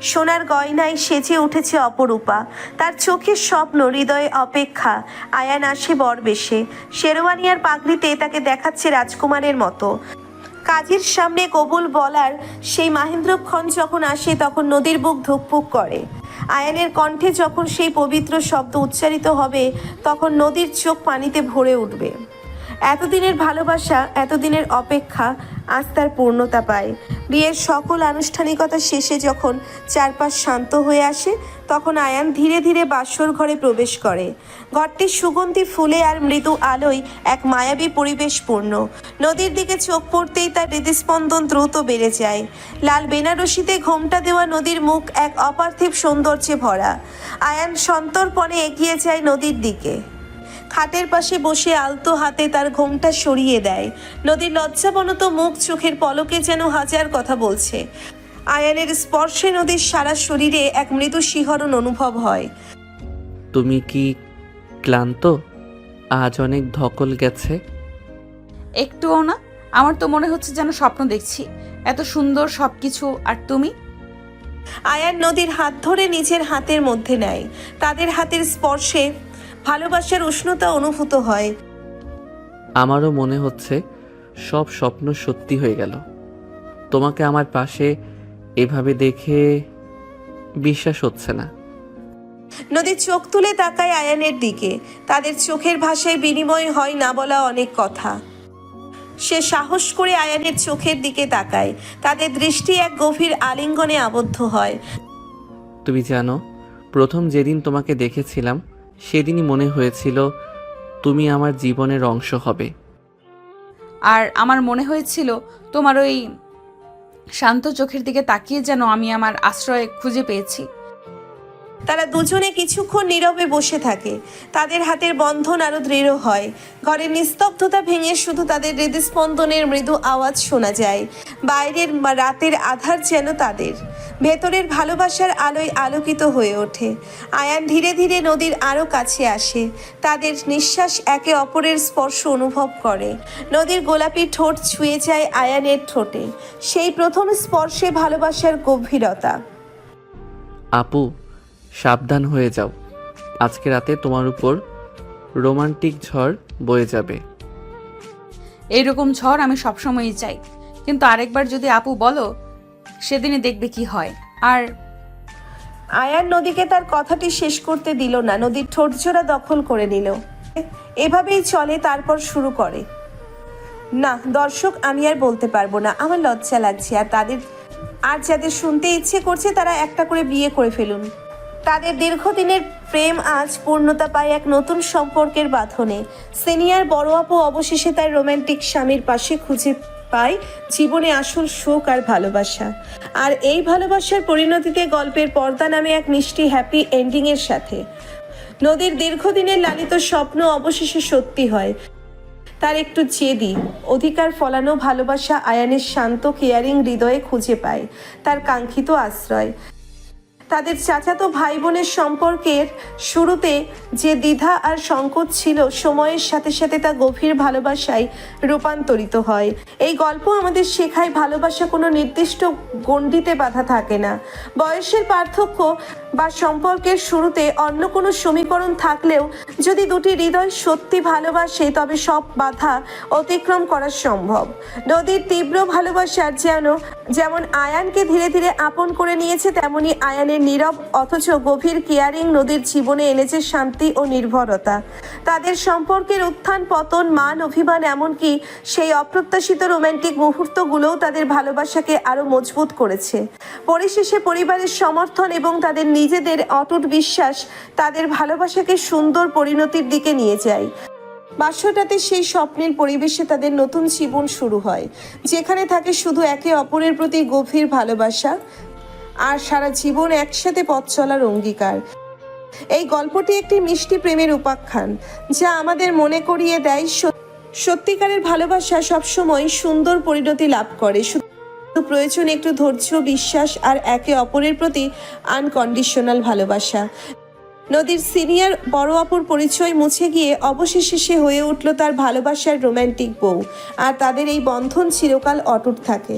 সোনার গয়নায় সেজে উঠেছে অপরূপা। তার চোখের স্বপ্ন, হৃদয়ে অপেক্ষা। আয়ান আসে বরবেশে, শেরওয়ানি আর পাগড়িতে তাকে দেখাচ্ছে রাজকুমারের মতো। কাজের সামনে কবুল বলার সেই মাহেন্দ্রক্ষণ যখন আসে তখন নদীর বুক ধুকপুক করে। আয়ানের কণ্ঠে যখন সেই পবিত্র শব্দ উচ্চারিত হবে তখন নদীর চোখ পানিতে ভরে উঠবে। এতদিনের ভালোবাসা, এতদিনের অপেক্ষা আজ তার পূর্ণতা পায়। বিয়ের সকল আনুষ্ঠানিকতা শেষে যখন চারপাশ শান্ত হয়ে আসে তখন আয়ান ধীরে ধীরে বাসর ঘরে প্রবেশ করে। ঘরটির সুগন্ধি ফুলে আর মৃদু আলোয় এক মায়াবী পরিবেশ পূর্ণ। নদীর দিকে চোখ পড়তেই তার হৃদস্পন্দন দ্রুত বেড়ে যায়। লাল বেনারসিতে ঘোমটা দেওয়া নদীর মুখ এক অপার্থিব সৌন্দর্যে ভরা। আয়ান সন্তর্পণে এগিয়ে যায় নদীর দিকে। খাটের পাশে বসে আলতো হাতে তার ঘোমটা সরিয়ে দেয়। নদীর লজ্জাবনত মুখ চোখের পলকে যেন হাজার কথা বলছে। আয়ানের স্পর্শে নদীর সারা শরীরে এক মৃদু শিহরণ অনুভব হয়। তুমি কি ক্লান্ত? আজ অনেক ধকল গেছে। একটুও না, আমার তো মনে হচ্ছে যেন স্বপ্ন দেখছি। এত সুন্দর সবকিছু, আর তুমি? আয়ান নদীর হাত ধরে নিজের হাতের মধ্যে নেয়। তাদের হাতের স্পর্শে ভালোবাসার উষ্ণতা অনুভূত হয়। আমারও মনে হচ্ছে সব স্বপ্ন সত্যি হয়ে গেল। তোমাকে আমার পাশে এভাবে দেখে বিশ্বাস হচ্ছে না। নদী চোখ তুলে তাকায় আয়ানের দিকে। তাদের চোখের ভাষায় বিনিময় হয় না বলা অনেক কথা। সে সাহস করে আয়ানের চোখের দিকে তাকায়। তাদের দৃষ্টি এক গভীর আলিঙ্গনে আবদ্ধ হয়। তুমি জানো, প্রথম যেদিন তোমাকে দেখেছিলাম সেদিনই মনে হয়েছিল তুমি আমার জীবনের অংশ হবে। আর আমার মনে হয়েছিল তোমার ওই শান্ত চোখের দিকে তাকিয়ে যেন আমি আমার আশ্রয় খুঁজে পেয়েছি। তারা দুজনে কিছুক্ষণ নীরবে বসে থাকে। তাদের হাতের বন্ধন আরো দৃঢ় হয়। ঘরের নিস্তব্ধতা ভেঙে শুধু তাদের হৃদস্পন্দনের মৃদু আওয়াজ শোনা যায়। বাইরের রাতের আধার যেন তাদের ভেতরের ভালোবাসার আলোয় আলোকিত হয়ে ওঠে। আয়ান ধীরে ধীরে নদীর আরো কাছে আসে। তাদের নিঃশ্বাস একে অপরের স্পর্শ অনুভব করে। নদীর গোলাপি ঠোঁট ছুঁয়ে যায় আয়ানের ঠোঁটে। সেই প্রথম স্পর্শে ভালোবাসার গভীরতা। আপু, সাবধান হয়ে যাও। আজকে রাতে তোমার উপর রোমান্টিক ঝড় বয়ে যাবে। এইরকম ঝড় আমি সবসময়ই চাই, কিন্তু আরেকবার যদি আপু বলো সেদিনই দেখবে কি হয়। আর আয়ান নদীকে তার কথাটি শেষ করতে দিল না। নদীর ঠোঁটজোড়া দখল করে নিল। এভাবেই চলে, তারপর শুরু করে, না দর্শক, আমি আর বলতে পারবো না, আমার লজ্জা লাগছে। আর যাদের শুনতে ইচ্ছে করছে তারা একটা করে বিয়ে করে ফেলুন। তাদের দীর্ঘদিনের প্রেম আজ পূর্ণতা পায় এক নতুন সম্পর্কের বাঁধনে। সিনিয়র বড় আপু অবশেষে তার রোমান্টিক স্বামীর পাশে খুঁজে পায় জীবনে আসল সুখ আর ভালোবাসা। আর এই ভালোবাসার পরিণতিতে গল্পের পর্দা নামে এক মিষ্টি হ্যাপি এন্ডিংয়ের সাথে নদীর দীর্ঘদিনের লালিত স্বপ্ন অবশেষে সত্যি হয়। তার একটু জেদি অধিকার ফলানো ভালোবাসা আয়ানের শান্ত কেয়ারিং হৃদয়ে খুঁজে পায় তার কাঙ্ক্ষিত আশ্রয়। তাদের চাচাতো ভাই বোনের সম্পর্কের শুরুতে যে দ্বিধা আর সংকোচ ছিল, সময়ের সাথে সাথে তা গভীর ভালোবাসায় রূপান্তরিত হয়। এই গল্প আমাদের শেখায় ভালোবাসা কোনো নির্দিষ্ট গণ্ডিতে বাঁধা থাকে না। বয়সের পার্থক্য বা সম্পর্কের শুরুতে অন্য কোনো সমীকরণ থাকলেও যদি দুটি হৃদয় সত্যি ভালোবাসে তবে সব বাধা অতিক্রম করা সম্ভব। নদীর তীব্র ভালোবাসার যেমন আয়ানকে ধীরে ধীরে আপন করে নিয়েছে, তেমনি আয়ানের নীরব অথচ গভীর কেয়ারিং নদীর জীবনে এনেছে শান্তি ও নির্ভরতা। তাদের সম্পর্কের উত্থান পতন, মান অভিমান, এমনকি সেই অপ্রত্যাশিত রোমান্টিক মুহূর্তগুলোও তাদের ভালোবাসাকে আরো মজবুত করেছে। পরিশেষে পরিবারের সমর্থন এবং তাদের নিজেদের অটুট বিশ্বাস তাদের ভালোবাসাকে সুন্দর পরিণতির দিকে নিয়ে যায়। বাসটাতে সেই স্বপ্নের পরিবেশে তাদের নতুন জীবন শুরু হয়, যেখানে থাকে শুধু একে অপরের প্রতি গভীর ভালোবাসা আর সারা জীবন একসাথে পথ চলার অঙ্গীকার। এই গল্পটি একটি মিষ্টি প্রেমের উপাখ্যান, যা আমাদের মনে করিয়ে দেয় সত্যিকারের ভালোবাসা সবসময় সুন্দর পরিণতি লাভ করে। শুধু প্রয়োজন একটু ধৈর্য, বিশ্বাস আর একে অপরের প্রতি আনকন্ডিশনাল ভালোবাসা। নদীর সিনিয়র বড় আপুর পরিচয় মুছে গিয়ে অবশেষে সে হয়ে উঠল তার ভালোবাসার রোমান্টিক বউ, আর তাদের এই বন্ধন চিরকাল অটুট থাকে।